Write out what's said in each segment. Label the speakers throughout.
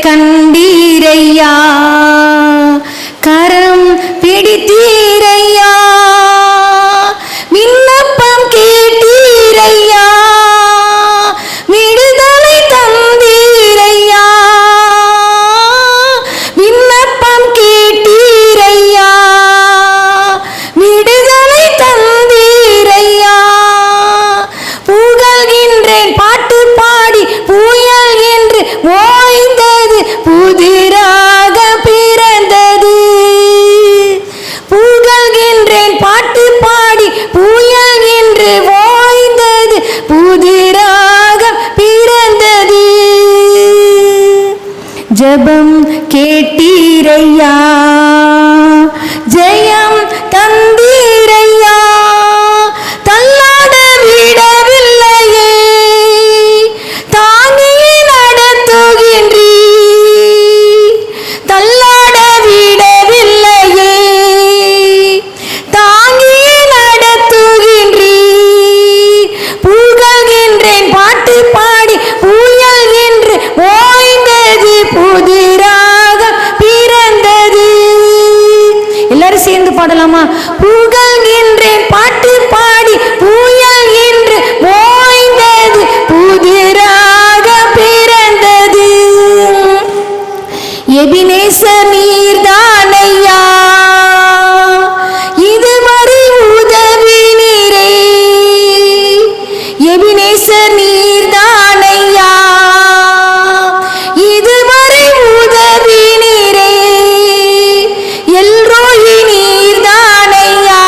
Speaker 1: கண்டீரையா, கரம் பிடித்தீரையா, விண்ணப்பம் கேட்டீரையா, விடுதலை தந்தீரையா, விண்ணப்பம் கேட்டீரையா, விடுதலை தந்தீரையா. புகழ்கின்றேன் பாட்டு பாடி புயல் என்று ஓய்ந்தது புதிராக பிறந்தது. புகழ்கின்றேன் பாட்டு பாடி புயல் என்று ஓய்ந்தது புதிராக பிறந்தது. ஜெபம் கேட்டீரையா, ஜெயம் தந்தீரையா, தள்ளாட விடவில்லையே, தாங்கியே நடத்துகின்றீ, தள்ளாட விடவில்லையே, தாங்கியே நடத்துகின்றீ. புகழ்கின்றேன் பாட்டு பாடி புயல் என்று ஓய்ந்தது புதிராக பிறந்தது. எல்லாரும் சேர்ந்து பாடலாமா? புகழ்கின்றேன் பாட்டு பாடி புயல் என்று ஓய்ந்தது புதிராக பிறந்தது. எபினேசர் நீர்தானையா, இதுவரை உதவி நீரே. எபினேசர் நீர்தானையா, இதுவரை உதவி நீரே. எல்ரோயி நீர்தானையா,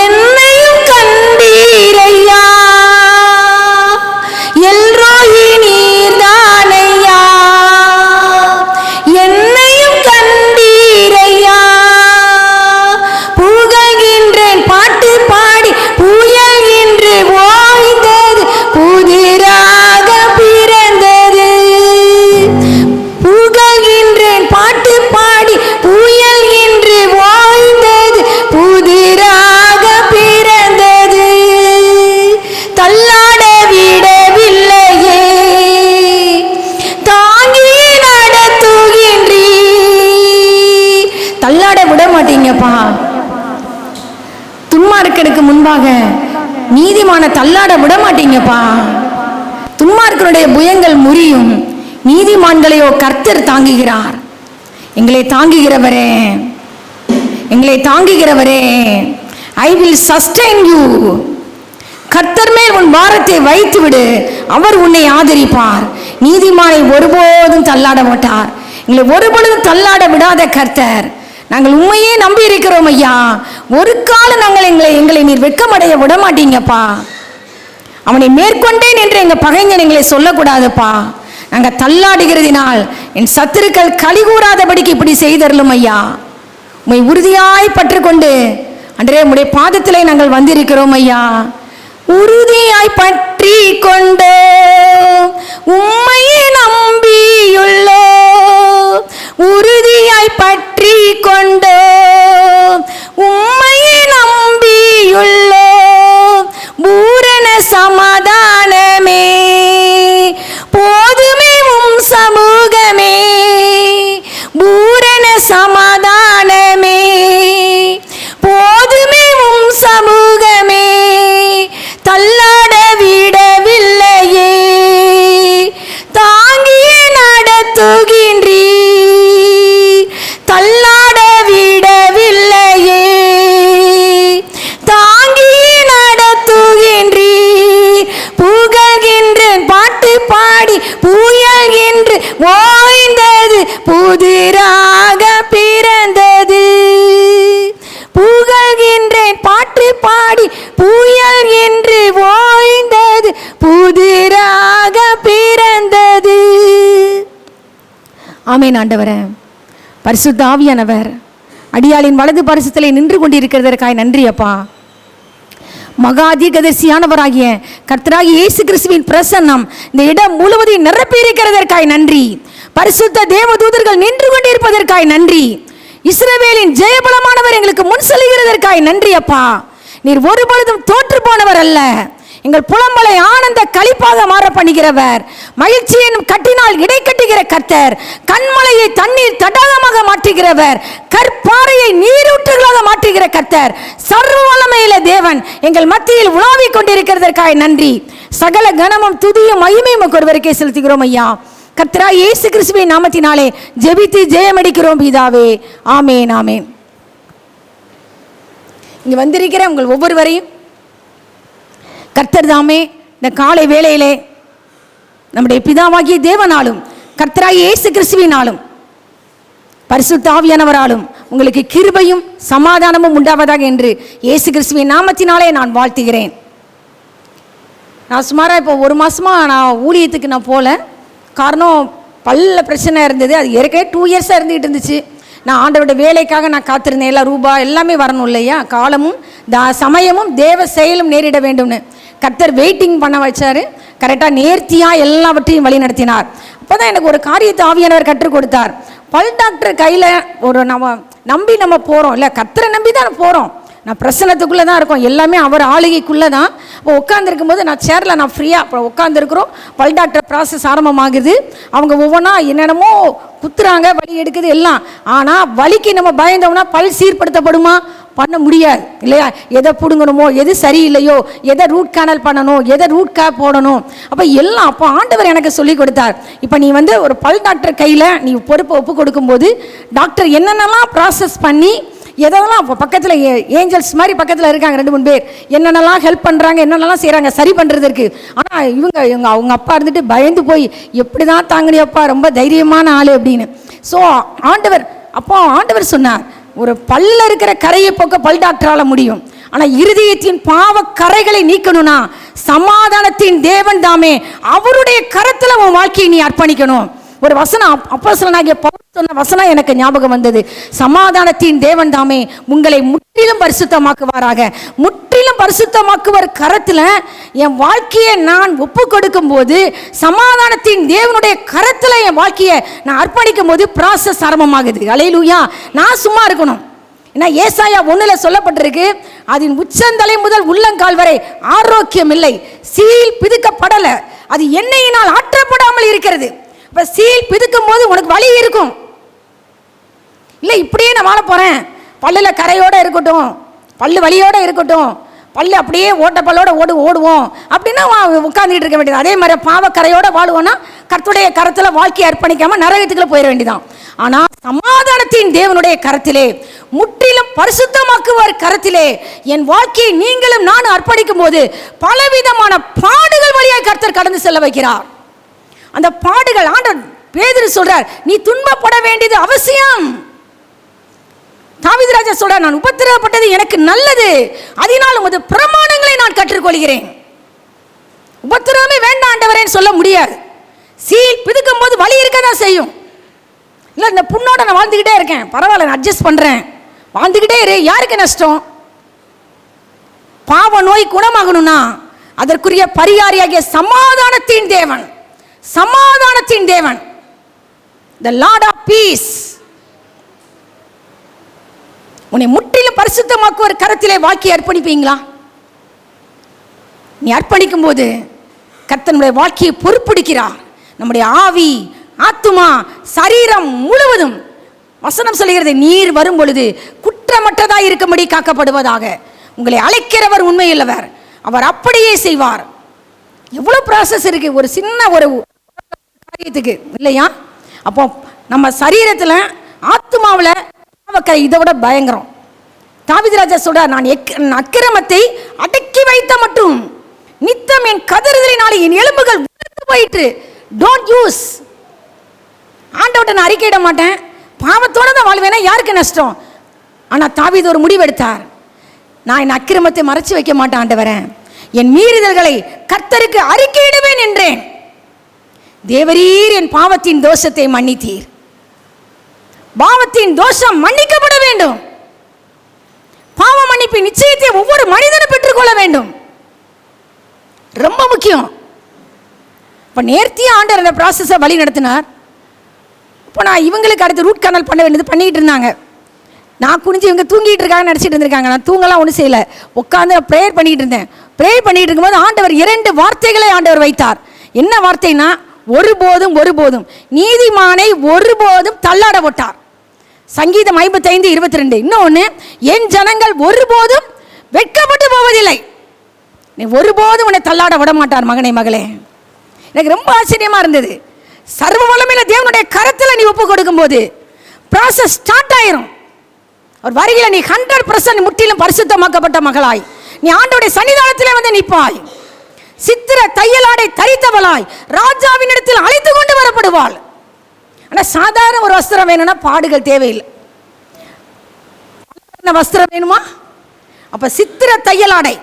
Speaker 1: என்னையும் கண்டீரையா. எல்ரோயி நீர்தானையா, என்னையும் கண்டீரையா. புகழ்கின்றேன் பாட்டு பாடி புயல் என்று ஓய்ந்தது புதிராக பிறந்தது. புகழ்கின்றேன் பாட்டு பாடி புயல் என்று ஓய்ந்தது புதிராக பிறந்தது. தள்ளாட விடவில்லையே, தாங்கியே நடத்துகின்றீ. தள்ளாட விட மாட்டீங்கப்பா. துன்மார்க்கனுக்கு முன்பாக நீதிமான தள்ளாட விட மாட்டீங்கப்பா. துன்மார்க்கனுடைய புயங்கள் முறியும், நீதிமான்களையோ கர்த்தர் தாங்குகிறார். எங்களை தாங்குகிறவரே, எங்களை தாங்குகிறவரே, ஐ வில் சஸ்டெயின் யூ. கர்த்தர் மேல் உன் பாரத்தை வைத்து விடு, அவர் உன்னை ஆதரிப்பார். நீதிமானை ஒருபோதும் தள்ளாட மாட்டார். எங்களை ஒருபொழுதும் தள்ளாட விடாத கர்த்தர். நாங்கள் உண்மையே நம்பி இருக்கிறோம் ஐயா. ஒரு காலம் நாங்கள் எங்களை நீர் வெட்கமடைய விட மாட்டீங்கப்பா. அவனை மேற்கொண்டேன் என்று எங்க பகைஞன் எங்களை சொல்லக்கூடாதுப்பா. நாங்கள் தள்ளாடுகிறதினால் என் சத்துருக்கள் களி கூறாதபடிக்கு இப்படி செய்தரலும் ஐயா. உம்மை உறுதியாய் பற்றுக்கொண்டு அன்றே உம்முடைய பாதத்திலே நாங்கள் வந்திருக்கிறோம் ஐயா. உறுதியாய் பற்றி கொண்டு உம்மையே நம்பியுள்ளோ, உறுதியாய் பற்றி கொண்டு உம்மையே நம்பியுள்ளோ. பூரண சமாதானமே போதுமே உம் சமூகமே, பூரண சமாதானமே போதுமே உம் சமூகமே. தள்ளாட விடவில்லையே, தாங்கியே நட புதிராக பிறந்தது. புகழ்கின்றேன் பாட்டு பாடி புயல் என்று ஓய்ந்தது, புதிராக பிறந்தது. ஆமென். ஆண்டவரே, பரிசுத்த ஆவியானவர் அடியாளின் வலது பரிசுத்தலை நின்று கொண்டிருக்கிறதற்காய் நன்றி அப்பா. மகாதிகதர்சியானவராகிய கர்த்தராகிய இயேசு கிறிஸ்துவின் பிரசன்னம் இந்த இடம் முழுவதையும் நிரப்பி இருக்கிறதற்காய் நன்றி. பரிசுத்த தேவதூதர்கள் நின்று கொண்டிருப்பதற்காய் நன்றி. இஸ்ரவேலின் ஜெயபலமானவர் எங்களுக்கு முன் செல்கிறதற்காய் நன்றி அப்பா. நீர் ஒருபொழுதும் தோற்று போனவர் அல்ல. எங்கள் புலம்பலை ஆனந்த களிப்பாக மாற பண்ணுகிறவர், மகிழ்ச்சி என்னும் கட்டினால் இடை கட்டுகிற கர்த்தர், கண்மலையை தண்ணீர் தடாகமாக மாற்றுகிறவர், கற்பாறையை நீரூற்றுகளாக மாற்றுகிற கர்த்தர், சர்வ வல்லமையுள்ள தேவன் எங்கள் மத்தியில் உலாவிக் கொண்டிருக்கிறதற்காக நன்றி. சகல கனமும் துதியும் மகிமையும் ஒருவருக்கே செலுத்துகிறோம் ஐயா. கர்த்தராகிய இயேசு கிறிஸ்துவின் நாமத்தினாலே ஜெபித்து ஜெயமடிக்கிறோம் பிதாவே. ஆமென். ஆமென். இங்க வந்திருக்கிற உங்கள் ஒவ்வொருவரையும் கர்த்தர் தாமே இந்த காலை வேளையிலே நம்முடைய பிதாவாகிய தேவனாலும் கர்த்தராகிய இயேசு கிறிஸ்துவினாலும் பரிசுத்த ஆவியானவராலும் உங்களுக்கு கிருபையும் சமாதானமும் உண்டாவதாக என்று இயேசு கிறிஸ்துவின் நாமத்தினாலே நான் வாழ்த்துகிறேன். நான் சுமாராக இப்போ 1 மாதமாக நான் ஊழியத்துக்கு நான் போகல. காரணம் பல்ல பிரச்சனை இருந்தது. அது ஏற்கனவே 2 இயர்ஸாக இருந்துகிட்டு இருந்துச்சு. நான் ஆண்டவருடைய வேலைக்காக நான் காத்திருந்தேன். எல்லாம் ரூபாய் எல்லாமே வரணும் இல்லையா, காலமும் சமயமும் தேவ செயலும் நேரிட வேண்டும்னு கர்த்தர் வெயிட்டிங் பண்ண வச்சார். கரெக்டாக நேர்த்தியாக எல்லாவற்றையும் வழி நடத்தினார். அப்போ தான் எனக்கு ஒரு காரியத்தை ஆவியானவர் கற்றுக் கொடுத்தார். பல் டாக்டர் கையில் ஒரு நம்பி நம்ம போகிறோம் இல்லை, கர்த்தரை நம்பி தான் போகிறோம். நான் பிரசனத்துக்குள்ளே தான் இருக்கோம், எல்லாமே அவர் ஆளுகைக்குள்ளே தான். அப்போ உட்காந்துருக்கும் போது நான் சேரில் நான் ஃப்ரீயாக அப்புறம் உட்காந்துருக்குறோம். பல் டாக்டர் ப்ராசஸ் ஆரம்பமாகுது. அவங்க ஒவ்வொன்றா என்னென்னமோ குத்துறாங்க, வலி எடுக்குது எல்லாம். ஆனால் வலிக்கு நம்ம பயந்தோம்னா பல் சீர்படுத்தப்படுமா? பண்ண முடியாது இல்லையா? எதை பிடுங்கணுமோ, எது சரியில்லையோ, எதை ரூட் கேனல் பண்ணணும், எதை ரூட் கேப் போடணும், அப்போ எல்லாம் அப்போ ஆண்டவர் எனக்கு சொல்லி கொடுத்தார். இப்போ நீ ஒரு பல் டாக்டர் கையில் நீ பொறுப்பை ஒப்பு கொடுக்கும்போது டாக்டர் என்னென்னலாம் ப்ராசஸ் பண்ணி எதெல்லாம் இப்போ பக்கத்தில் ஏஞ்சல்ஸ் மாதிரி பக்கத்தில் இருக்காங்க 2-3 பேர், என்னென்னலாம் ஹெல்ப் பண்ணுறாங்க, என்னென்னலாம் செய்கிறாங்க சரி பண்ணுறதுக்கு. ஆனால் அவங்க அப்பா இருந்துட்டு பயந்து போய் எப்படி தான் தாங்கினியப்பா, ரொம்ப தைரியமான ஆள் அப்படின்னு. ஸோ ஆண்டவர் சொன்னார், ஒரு பல்ல இருக்கிற கரையை போக்க பல் டாக்டரால் முடியும். ஆனால் இருதயத்தின் பாவ கரைகளை நீக்கணும்னா சமாதானத்தின் தேவன் தாமே அவருடைய கரத்தில் உன் வாழ்க்கையை நீ அர்ப்பணிக்கணும். ஒரு வசனம் அப்போஸ்தலனாகிய பவுல் சொன்ன வசனம் எனக்கு ஞாபகம் வந்தது. சமாதானத்தின் தேவன் தாமே உங்களை முற்றிலும் பரிசுத்தமாக்குவாராக. முற்றிலும் பரிசுத்தமாக்குவர் கரத்தில் என் வாழ்க்கையை நான் ஒப்பு கொடுக்கும் போது, சமாதானத்தின் தேவனுடைய கரத்தில் என் வாழ்க்கையை நான் அர்ப்பணிக்கும் போது ப்ராசஸ் ஆரம்பமாகுது. அல்லேலூயா. நான் சும்மா இருக்கணும். ஏன்னா ஏசாயா 1 சொல்லப்பட்டிருக்கு, அதன் உச்சந்தலை முதல் உள்ளங்கால் வரை ஆரோக்கியம் இல்லை, சீல் பிதுக்கப்படலை, அது எண்ணெயினால் ஆற்றப்படாமல் இருக்கிறது. இப்போ சீல் பிதுக்கும் போது உனக்கு வலி இருக்கும். இல்லை இப்படியே நான் வாழ போகிறேன், பல்லில் கரையோடு இருக்கட்டும், பல்லு வலியோடு இருக்கட்டும், பல்லு அப்படியே ஓட்ட பல்லோட ஓடுவோம் அப்படின்னா உட்காந்துட்டு இருக்க வேண்டியது. அதே மாதிரி பாவக்கரையோடு வாழுவோன்னா கர்த்தருடைய கரத்தில் வாழ்க்கையை அர்ப்பணிக்காமல் நரகத்துக்குள்ளே போயிட வேண்டியதான். ஆனால் சமாதானத்தின் தேவனுடைய கரத்திலே, முற்றிலும் பரிசுத்தமாக்குவார் கரத்திலே என் வாழ்க்கையை நீங்களும் நானும் அர்ப்பணிக்கும் போது பலவிதமான பாடுகள் வழியாக கர்த்தர் கடந்து செல்ல வைக்கிறார். அந்த பாடுகள் ஆண்டவர் பேதுரு சொல்றார், நீ துன்பப்பட வேண்டியது அவசியம். தாவீது ராஜா சொல்றார், நான் உபத்திரவப்பட்டது எனக்கு நல்லது, அதனால் உமது பிரமாணங்களை நான் கற்றுக்கொள்கிறேன். உபத்திரவமே வேண்டாம் ஆண்டவரேன்னு சொல்ல முடியாது. சீல் பிதுக்கும் போது வலி இருக்கதான் செய்யும். இல்லை இந்த புண்ணோட நான் வாழ்ந்துக்கிட்டே இருக்கேன், பரவாயில்ல நான் அட்ஜஸ்ட் பண்ணுறேன், வாழ்ந்துக்கிட்டே இரு, யாருக்கு நஷ்டம்? பாவ நோய் குணமாகணும்னா அதற்குரிய பரிகாரியாகிய சமாதானத்தின் தேவன், சமாதானத்தின் தேவன், the Lord of peace, உன்னை முற்றிலும் பரிசுத்தமாக்குவர் கரத்திலே வாழ்க்கையை அர்ப்பணிப்பீங்களா? நீ அர்ப்பணிக்கும் போது கர்த்தனுடைய வாழ்க்கையை பொறுப்பெடுக்கிறார். நம்முடைய ஆவி, ஆத்துமா, சரீரம் முழுவதும் வசனம் சொல்கிறது, நீர் வரும் பொழுது குற்றமற்றதாக இருக்கும்படி காக்கப்படுவதாக. உங்களை அழைக்கிறவர் உண்மையுள்ளவர், அவர் அப்படியே செய்வார். எவ்வளோ ப்ராசஸ் இருக்கு ஒரு சின்ன ஒரு காரியத்துக்கு இல்லையா? அப்போ நம்ம சரீரத்தில் ஆத்மாவில் இதை விட பயங்கரம். தாவீது ராஜா சொல்றார், நான் அக்கிரமத்தை அடக்கி வைத்த மட்டும் நித்தம் என் கதறுதலினாலே என் எலும்புகள் உலர்ந்து போயிற்று. Don't use. ஆண்டவர்கிட்ட ஆண்டவர்கிட்ட நான் அறிக்கையிட மாட்டேன், பாவத்தோடு தான் வாழ்வேனா யாருக்கு நஷ்டம்? ஆனால் தாவீது ஒரு முடிவெடுத்தார். நான் என் அக்கிரமத்தை மறைச்சு வைக்க மாட்டேன் ஆண்டவரே, என் மீறுதல்களை கர்த்தருக்கு அறிக்கையிடுவேன் என்றேன். தேவரீர் என் பாவத்தின் தோஷத்தை மன்னித்தீர். பாவத்தின் தோஷம் மன்னிக்கப்பட வேண்டும். பாவ மன்னிப்பின் நிச்சயத்தை ஒவ்வொரு மனிதனும் பெற்றுக்கொள்ள வேண்டும். ரொம்ப முக்கியம். இப்போ நேர்த்தியா ஆண்டவர் அந்த ப்ராசஸை வழி நடத்தினார். இப்போ நான் இவங்களுக்கு அடுத்து ரூட் கனல் பண்ண வேண்டியது பண்ணிக்கிட்டு இருந்தாங்க. நான் குனிஞ்சு இவங்க தூங்கிட்டு இருக்காங்க நினச்சிட்டு இருந்திருக்காங்க. நான் தூங்கலாம் ஒன்றும் செய்யலை, உட்காந்து ப்ரேயர் பண்ணிக்கிட்டு இருந்தேன். ப்ரேயர் பண்ணிட்டு இருக்கும்போது ஆண்டவர் 2 வார்த்தைகளை ஆண்டவர் வைத்தார். என்ன வார்த்தைனா, ஒருபோதும் ஒருபோதும் நீதிமானை ஒருபோதும் தள்ளாட போட்டார். சங்கீதம் 55:22. இன்னொன்று, என் ஜனங்கள் ஒருபோதும் வெட்கப்பட்டு போவதில்லை. நீ ஒருபோதும் உன்னை தள்ளாட விட மாட்டார் மகனே மகளே. எனக்கு ரொம்ப ஆச்சரியமா இருந்தது. சர்வ வல்லமையுள்ள தேவனுடைய கரத்தில் நீ ஒப்பு கொடுக்கும் போது ப்ராசஸ் ஸ்டார்ட் ஆயிரும். ஒரு வரியில நீ 100% முற்றிலும் பரிசுத்தமாக்கப்பட்ட மகளாய் நீ ஆண்டவருடைய சன்னிதானத்திலே வந்து நிற்பாய். சித்திர தையலாடை தரித்தவளாய் ராஜாவின் இடத்தில் அழைத்து கொண்டு வரப்படுவாள். ஆனால் சாதாரண ஒரு வஸ்திரம் வேணும்னா பாடுகள் தேவையில்லை. வஸ்திரம் வேணுமா? அப்ப சித்திர தையலாடை.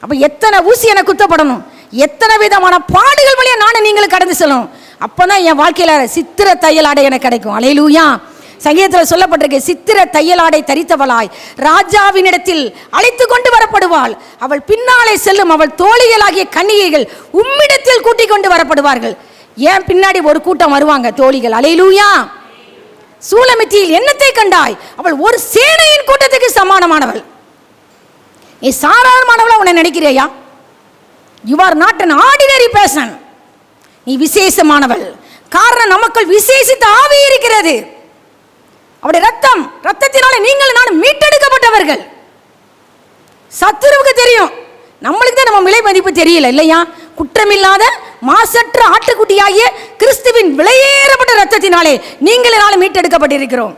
Speaker 1: அப்ப எத்தனை ஊசி எனக்கு குத்தப்படணும், எத்தனை விதமான பாடுகள் வழியா நானும் நீங்களும் கடந்து செல்லணும். அப்பதான் என் வாழ்க்கையில சித்திர தையலாடை எனக்கு கிடைக்கும். அல்லேலூயா. சங்கீதத்தில் சொல்லப்பட்டிருக்கு, சித்திர தையலாடை தரித்தவளாய் ராஜாவினிடத்தில் அழைத்து கொண்டு வரப்படுவாள். அவள் பின்னாலே செல்லும் அவள் தோழிகளாகிய கன்னிகைகள் உம்மிடத்தில் கூட்டிக் கொண்டு வரப்படுவார்கள். ஏன் பின்னாடி ஒரு கூட்டம் வருவாங்க தோழிகள். அல்லேலூயா. சூலமித்தியில் என்னத்தை கண்டாய்? அவள் ஒரு சேனையின் கூட்டத்துக்கு சமானமானவள். நீ சாதாரணமானவளா உன்னை நினைக்கிறியா? You are not an ordinary person. நீ விசேஷமானவள். காரணம், நமக்குள் விசேஷித்த ஆவி இருக்கிறது. அவருடைய ரத்தத்தினால நீங்கள் நான் மீட்டெடுக்கப்பட்டவர்கள். சத்துருவுக்கு தெரியும், நம்மளுக்கு தான் நம்ம விலை மதிப்பு தெரியல இல்லையா? குற்றமில்லாத மாசற்ற ஆட்டுக்குட்டியாகிய கிறிஸ்துவின் விலையேறப்பட்ட ரத்தத்தினாலே நீங்கள் நாளும் மீட்டெடுக்கப்பட்டிருக்கிறோம்.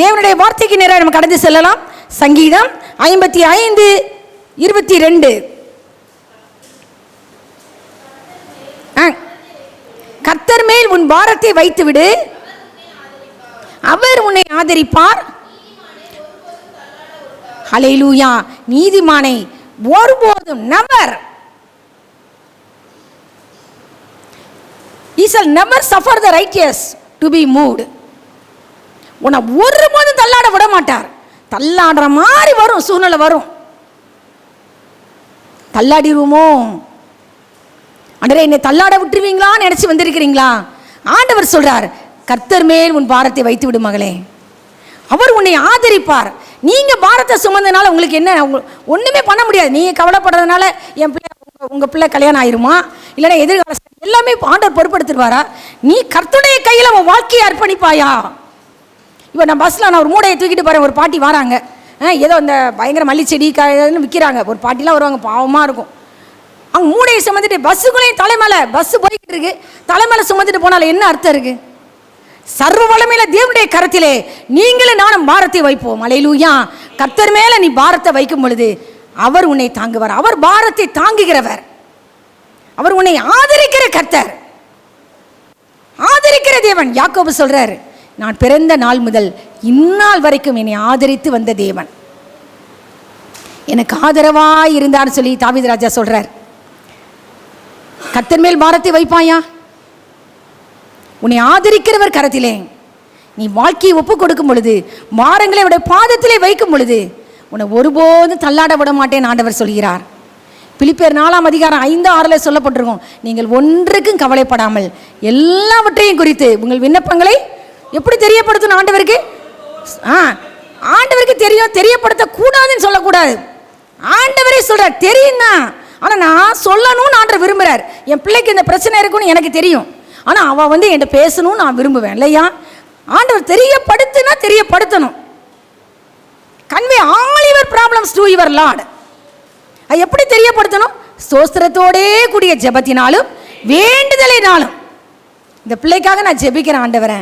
Speaker 1: தேவனுடைய வார்த்தைக்கு நேராக நம்ம கடந்து செல்லலாம். சங்கீதம் 55:22. கர்த்தர் மேல் உன் பாரத்தை வைத்துவிடு, அவர் உன்னை ஆதரிப்பார். ஹல்லேலூயா. நீதிமானை ஒருபோதும் never, he shall never suffer the righteous to be moved. உன்னை ஒருபோதும் தள்ளாட விட மாட்டார். தள்ளாடுற மாதிரி வரும் சூழ்நிலை வரும். தள்ளாடிடுவோமோ, ஆண்டவரே என்னை தள்ளாட விட்டுருவீங்களான்னு நினைச்சு வந்திருக்கிறீங்களா? ஆண்டவர் சொல்றார், கர்த்தர் மேல் உன் பாரத்தை வைத்து விடு மகளே, அவர் உன்னை ஆதரிப்பார். நீங்க பாரத்தை சுமந்தனால உங்களுக்கு என்ன, ஒண்ணுமே பண்ண முடியாது. நீங்க கவலைப்படுறதுனால என் பிள்ளை உங்க பிள்ளை கல்யாணம் ஆயிருமா, இல்லைன்னா எதிர்கால எல்லாமே ஆண்டவர் பொறுப்படுத்திடுவாரா? நீ கர்த்தருடைய கையில் உன் வாழ்க்கையை அர்ப்பணிப்பாயா? இப்போ நான் பஸ்ஸில் நான் ஒரு மூடையை தூக்கிட்டு போகிறேன், ஒரு பாட்டி வராங்க, ஏதோ இந்த பயங்கர மல்லிச்செடி காய்ன்னு விற்கிறாங்க, ஒரு பாட்டிலாம் வருவாங்க, பாவமாக இருக்கும். அவங்க மூடையை சுமந்துட்டு பஸ்ஸுக்குள்ளேயும் தலைமையில பஸ் போய்கிட்டு இருக்கு, தலைமையில சுமந்துட்டு போனால என்ன அர்த்தம் இருக்கு? சர்வ வல்லமையில தேவனுடைய கரத்திலே நீங்களும் நானும் பாரத்தை வைப்போம். அல்லேலூயா. கர்த்தர் மேல நீ பாரத்தை வைக்கும் பொழுது அவர் உன்னை தாங்குவார். அவர் பாரத்தை தாங்குகிறவர், அவர் உன்னை ஆதரிக்கிற கர்த்தர், ஆதரிக்கிற தேவன். யாக்கோபு சொல்றாரு, நான் பிறந்த நாள் முதல் இந்நாள் வரைக்கும் என்னை ஆதரித்து வந்த தேவன் எனக்கு ஆதரவாய் இருந்தார் சொல்லி தாவீது ராஜா சொல்றார். கர்த்தர் மேல் பாரத்தை வைப்பாயா? உன்னை ஆதரிக்கிறவர் கரத்திலே நீ வாழ்க்கையை ஒப்பு கொடுக்கும் பொழுது, பாரங்களை அவருடைய பாதத்திலே வைக்கும் பொழுது உன்னை ஒருபோதும் தள்ளாட விட மாட்டேன் ஆண்டவர் சொல்கிறார். பிலிப்பியர் 4:5-6 சொல்லப்பட்டிருக்கும், நீங்கள் ஒன்றுக்கும் கவலைப்படாமல் எல்லாவற்றையும் குறித்து உங்கள் விண்ணப்பங்களை எப்படி தெரியப்படுத்தணும் ஆண்டவருக்கு? ஆண்டவருக்கு தெரியும், தெரியப்படுத்த கூடாதுன்னு சொல்லக்கூடாது. ஆண்டவரே சொல்றார், தெரியும் தான், ஆனால் நான் சொல்லணும்னு ஆண்டவர் விரும்புகிறார். என் பிள்ளைக்கு இந்த பிரச்சனை இருக்குன்னு எனக்கு தெரியும், ஆனால் அவள் என்கிட்ட பேசணும்னு நான் விரும்புவேன் இல்லையா? ஆண்டவர் தெரியப்படுத்தினா தெரியப்படுத்தணும். Convey all your problems to your Lord. அது எப்படி தெரியப்படுத்தணும்? ஸ்தோத்திரத்தோடே கூடிய ஜெபத்தினாலும் வேண்டுதலினாலும். இந்த பிள்ளைக்காக நான் ஜெபிக்கிறேன் ஆண்டவரே,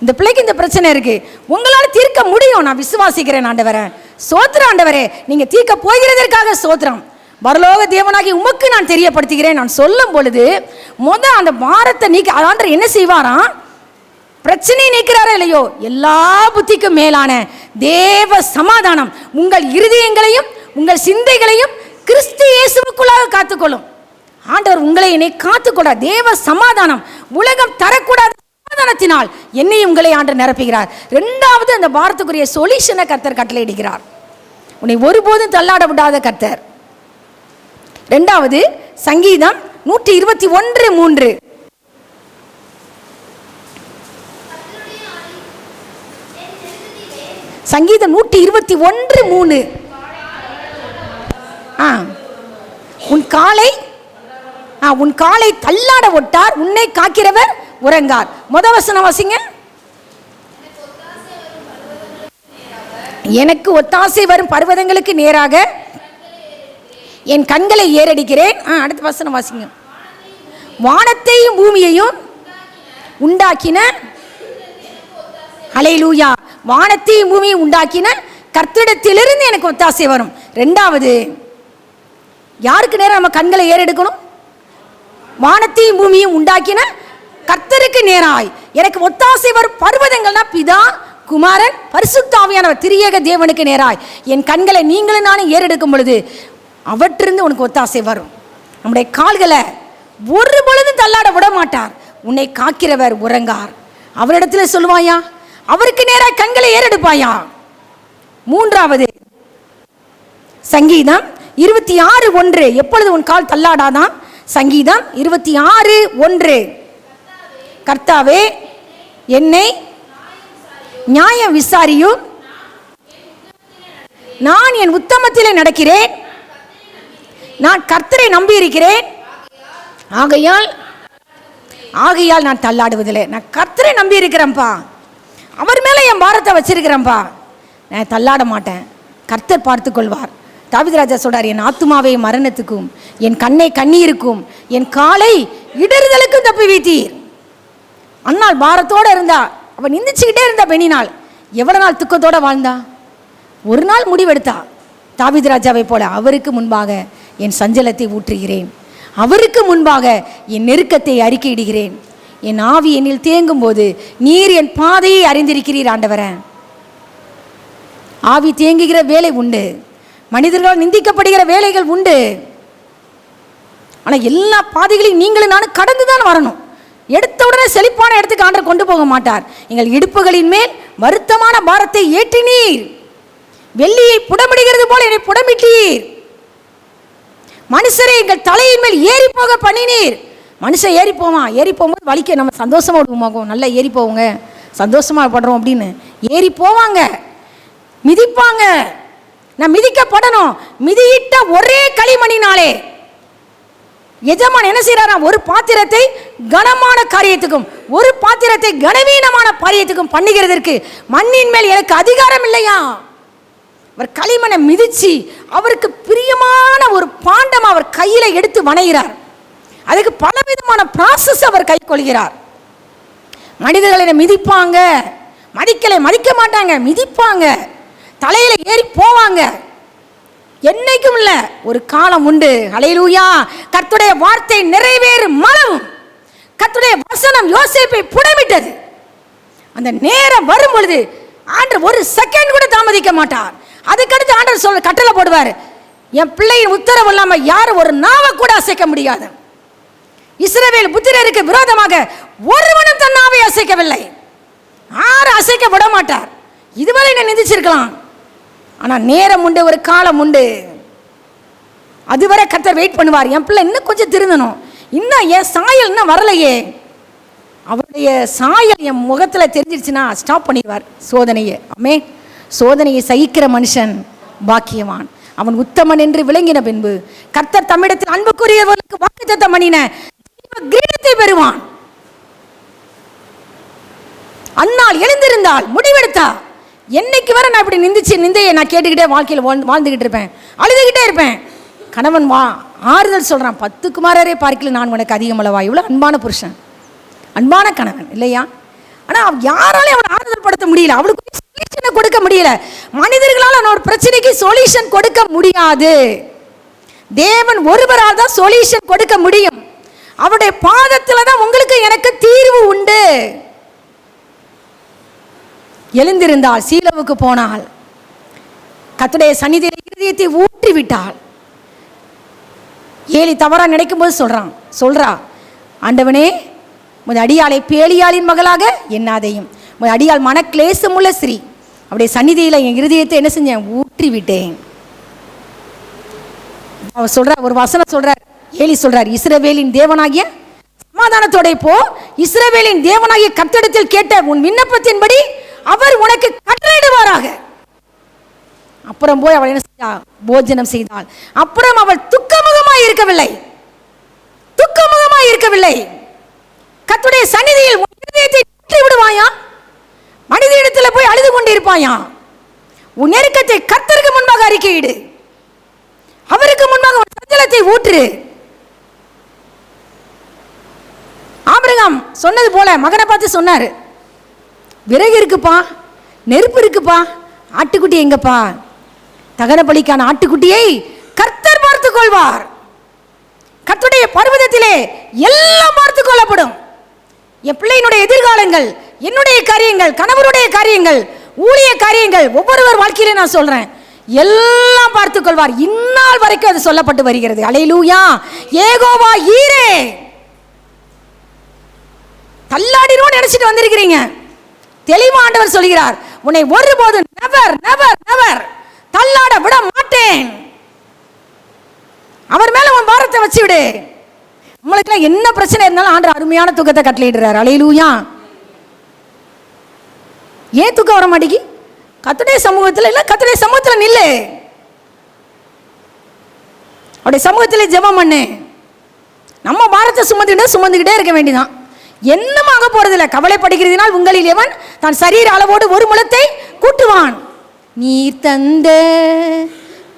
Speaker 1: இந்த பிள்ளைக்கு இந்த பிரச்சனை இருக்கு, உங்களால் தீர்க்க முடியும், நான் விசுவாசிக்கிறேன் ஆண்டவரே. ஸ்தோத்திரம் ஆண்டவரே, நீங்க தீர்க்க போகிறதற்காக ஸ்தோத்திரம். பரலோக தேவனாகி உமக்கு நான் தெரியப்படுத்துகிறேன் நான் சொல்லும் பொழுது அந்த பாரத்தை நீக்க ஆண்டவர் என்ன செய்வாராம்? பிரச்சனை நீக்கிறாரோ இல்லையோ, எல்லா புத்திக்கும் மேலான தேவ சமாதானம் உங்கள் இருதயங்களையும் உங்கள் சிந்தைகளையும் கிறிஸ்து இயேசுவுக்குள்ளாக காத்துக்கொள்ளும். ஆண்டவர் உங்களை என்னை காத்துக்கொள்ள தேவ சமாதானம் உலகம் தரக்கூடாத சமாதானத்தினால் என்னை உங்களை ஆண்டவர் நிரப்புகிறார். இரண்டாவது, அந்த பாரத்துக்குரிய சொல்யூஷனை கர்த்தர் கட்டளையிடுகிறார். உன்னை ஒருபோதும் தள்ளாட விடாத கர்த்தர். இரண்டாவது, சங்கீதம் 121:3. சங்கீதம் 121:3. உன் காலை தள்ளாட ஒட்டார், உன்னை காக்கிறவர் உறங்கார். வசனம் வாசிங்க. எனக்கு ஒத்தாசை வரும் பர்வதங்களுக்கு நேராக என் கண்களை ஏறடிக்கிறேன். அடுத்த வசனம் வாசிங்க. வானத்தையும் பூமியையும் உண்டாக்கின, ஹல்லேலூயா, வானத்தையும் பூமியை உண்டாக்கின கர்த்தரிடத்திலிருந்து எனக்கு ஒத்தாசை வரும். இரண்டாவது, யாருக்கு நேரம் நம்ம கண்களை ஏறெடுக்கணும்? வானத்தையும் பூமியும் உண்டாக்கின கர்த்தருக்கு நேராய் எனக்கு ஒத்தாசை வரும் பர்வதங்கள்னா பிதா, குமாரன், பரிசுத்த ஆவியானவர் திரியேக தேவனுக்கு நேராய் என் கண்களை நீங்களும் நானும் ஏறெடுக்கும் பொழுது அவற்றிருந்து உனக்கு ஒத்தாசை வரும். நம்முடைய கால்களை ஒரு பொழுதும் தள்ளாட விட மாட்டார். உன்னை காக்கிறவர் உறங்கார். அவரிடத்துல சொல்லுவாயா, அவருக்கு நேராக கண்களை ஏறெடுப்பாயா. மூன்றாவது, சங்கீதம் 26:1. எப்பொழுது உன் கால் தள்ளாடாதான். சங்கீதம் 26:1. கர்த்தாவே என்னை நியாயம் விசாரியும், நான் என் உத்தமத்திலே நடக்கிறேன், நான் கர்த்தரை நம்பி இருக்கிறேன், ஆகையால் நான் தள்ளாடுவதில்லை. நான் கர்த்தரை நம்பி இருக்கிறேன்ப்பா, அவர் மேலே என் பாரத்தை வச்சிருக்கிறேன்ப்பா, நான் தள்ளாட மாட்டேன், கர்த்தர் பார்த்து கொள்வார். தாவீது ராஜா சொல்றார், என் ஆத்துமாவை மரணத்துக்கும் என் கண்ணை கண்ணீருக்கும் என் காலை இடறுதலுக்கும் தப்பி வைத்தீர். அந்நாள் பாரத்தோடு இருந்தா, அவன் நிந்திச்சுக்கிட்டே இருந்தா. பெண்ணினாள் எவ்வளவு நாள் துக்கத்தோட வாழ்ந்தா? ஒரு நாள் முடிவெடுத்தா, தாவீது ராஜாவை போல அவருக்கு முன்பாக என் சஞ்சலத்தை ஊற்றுகிறேன், அவருக்கு முன்பாக என் நெருக்கத்தை அறிக்கையிடுகிறேன். என் ஆவி என்னில் தேங்கும் போது நீர் என் பாதையை அறிந்திருக்கிறீர் ஆண்டவரே. ஆவி தேங்குகிற வேலை உண்டு, மனிதர்களால் நிந்திக்கப்படுகிற வேலைகள் உண்டு. ஆனால் எல்லா பாதைகளையும் நீங்களும் நானும் கடந்து தான் வரணும். எடுத்த உடனே செழிப்பான இடத்துக்கு ஆண்டவர் கொண்டு போக மாட்டார். எங்கள் இடுப்புகளின் மேல் வருத்தமான பாரத்தை ஏற்றினீர், வெள்ளியை புடமிடுகிறது போல என்னை புடமிட்டீர். மனுஷரை எங்கள் தலையின் மேல் ஏறி போக பண்ணினீர். மனுஷன் ஏறி போவான், ஏறி போகும்போது வலிக்க நம்ம சந்தோஷமா விடுவோம், நல்லா ஏறி போவோங்க, சந்தோஷமா படுறோம் அப்படின்னு ஏறி போவாங்க, மிதிப்பாங்க. நான் மிதிக்கப்படணும். மிதியிட்ட ஒரே களிமணினாலே எஜமான் என்ன செய்யறாராம்? ஒரு பாத்திரத்தை கனமான காரியத்துக்கும் ஒரு பாத்திரத்தை கனவீனமான காரியத்துக்கும் பண்ணுகிறதற்கு மண்ணின் மேல் எனக்கு அதிகாரம் இல்லையா? அவர் களிமண்ணை மிதிச்சு அவருக்கு பிரியமான ஒரு பாண்டம் அவர் கையில எடுத்து வணைகிறார். அதுக்கு பலவிதமான ப்ராசஸ் அவர் கை கொள்கிறார். மனிதர்களை மிதிப்பாங்க, மதிக்கலை மதிக்க மாட்டாங்க, மிதிப்பாங்க, தலையில ஏறி போவாங்க. என்னைக்கும் இல்ல, ஒரு காலம் உண்டு. ஹல்லேலூயா. கர்த்தருடைய வார்த்தை நிறைவேறும் மளவும் கர்த்தருடைய வசனம் யோசேப்பை புடமிட்டது. அந்த நேரம் வரும் பொழுது ஆண்டவர் ஒரு செகண்ட் கூட தாமதிக்க மாட்டார். அதுக்கடுத்து ஆண்டவர் சொல்ல கட்டளை போடுவார், என் பிள்ளையின் உத்தரவு இல்லாம யாரும் ஒரு நாவை கூட அசைக்க முடியாது. இஸ்ரவேல் புத்திரருக்கு விரோதமாக ஒருவனும் தன் நாவை அசைக்கவில்லை. யாரும் அசைக்க விட மாட்டார். இதுவரை என்ன நிந்திச்சிருக்கலாம், ஆனால் நேரம் உண்டு, ஒரு காலம் உண்டு. அதுவரை கர்த்தர் வெயிட் பண்ணுவார். என் பிள்ளை இன்னும் கொஞ்சம் திருந்தணும், இன்னும் என் சாயல் இன்னும் வரலையே, அவருடைய சாயல் என் முகத்தில் தெரிஞ்சிருச்சுன்னா ஸ்டாப் பண்ணிடுவார் சோதனையை. ஆமே, சோதனையை சகிக்கிற மனுஷன் பாக்கியவான், அவன் உத்தமன் என்று விளங்கின பின்பு கர்த்தர் தம்மிடத்தில் அன்புக்குரியவர்களுக்கு வாக்குத்தத்தம் பண்ணின கிரீடத்தை பெறுவான். அந்நாள் எழுந்திருந்தால் முடிவெடுத்தா, என்னைக்கு வரை நான் இப்படி நிந்தையை நான் கேட்டுக்கிட்டே வாழ்க்கையில் வாழ்ந்துகிட்டு இருப்பேன், அழுதுகிட்டே இருப்பேன். கணவன் ஆறுதல் சொல்றான், 10 குமாரரே பார்க்கல நான் உனக்கு அதிகமளவா. இவ்வளோ அன்பான புருஷன், அன்பான கணவன் இல்லையா? ஆனால் யாராலையும் அவனை ஆறுதல் படுத்த முடியல, அவளுக்கு சொல்யூஷனை கொடுக்க முடியல. மனிதர்களால் அவனோட பிரச்சனைக்கு சொல்யூஷன் கொடுக்க முடியாது. தேவன் ஒருவரால் தான் சொல்யூஷன் கொடுக்க முடியும். அவருடைய பாதத்தில் தான் உங்களுக்கு எனக்கு தீர்வு உண்டு. எழுந்திருந்தாள், சீலோவுக்கு போனாள், கர்த்தருடைய சந்நிதியில் இருதயத்தை ஊற்றி விட்டாள். ஏலி தவறா நினைக்கும் போது சொல்றா, ஆண்டவனே உமது அடியாளை பேலியாளின் மகளாக எண்ணாதையும், உமது அடியாள் மன கிளேசமுள்ள ஸ்ரீ, அப்படியே சந்நிதியில் என் இருதயத்தை என்ன செஞ்சேன், ஊற்றி விட்டேன். அவர் சொல்றார், ஒரு வசனம் சொல்றார், ஏலி சொல்றார், இஸ்ரவேலின் தேவனாகிய சமாதானத்தோட போ, இஸ்ரவேலின் தேவனாகிய கர்த்தரிடத்தில் கேட்ட உன் விண்ணப்பத்தின்படி அவர் உனக்கு கட்டளையிடுவாராக. அப்புறம் போய் அவள் என்ன செய்தா, போஜனம் செய்தாள். அப்புறம் அவள் துக்கமுகமாய் இருக்கவில்லை. கர்த்தருடைய சந்நிதியில் உன் இதயத்தை ஊற்றி விடுவாயா, மனித இடத்துல போய் அழுது கொண்டிருப்பாயா, உன் நெருக்கத்தை கர்த்தருக்கு முன்பாக அறிக்கையிடு, அவருக்கு முன்பாக ஒரு சஞ்சலத்தை ஊற்று. ஆபிரகாம் சொன்னது போல மகனை பார்த்து சொன்னாரு, விறகு இருக்குப்பா, நெருப்பு இருக்குப்பா, ஆட்டுக்குட்டி எங்கப்பா? தகன பலிக்கான ஆட்டுக்குட்டியை கர்த்தர் பார்த்துக் கொள்வார். கர்த்தருடைய பர்வதத்திலே எல்லாம் பார்த்துக் கொள்ளப்படும். என் பிள்ளையினுடைய எதிர்காலங்கள், என்னுடைய காரியங்கள், கணவருடைய காரியங்கள், ஊழிய காரியங்கள், ஒவ்வொருவர் வாழ்க்கையிலே நான் சொல்றேன், எல்லாம் பார்த்துக் கொள்வார். இந்நாள் வரைக்கும் அது சொல்லப்பட்டு வருகிறது. அல்லேலூயா. யெகோவா ஈரே. தள்ளாடினோன்னு நினைச்சிட்டு வந்திருக்கிறீங்க, தெளிவா ஆண்டவர் சொல்கிறார், உன்னை ஒருபோதும் நெவர் நெவர் நெவர் தள்ளாட விட மாட்டேன். அவர் மேல உன் பாரத்தை வச்சு விடு. உங்களுக்கு என்ன பிரச்சனை இருந்தாலும் ஆண்டவர் அருமையான தூக்கத்தை கட்டளையிடுறார். அல்லேலூயா. ஏன் தூக்கம் வர மாட்டேங்கி? கர்த்தருடைய சமூகத்தில் இல்லை, கர்த்தருடைய சமூகத்தில் நில்லு, அவருடைய சமூகத்தில் ஜெபம் பண்ணு. நம்ம பாரத்தை சுமந்துக்கிட்டே இருக்க வேண்டியதான். என்னமா ஆக போறதில்லை. கவலைப்படுகிறதுனால் உங்களில் எவன் தான் சரீர அளவோடு ஒரு முழத்தை கூட்டுவான். நீர் தந்த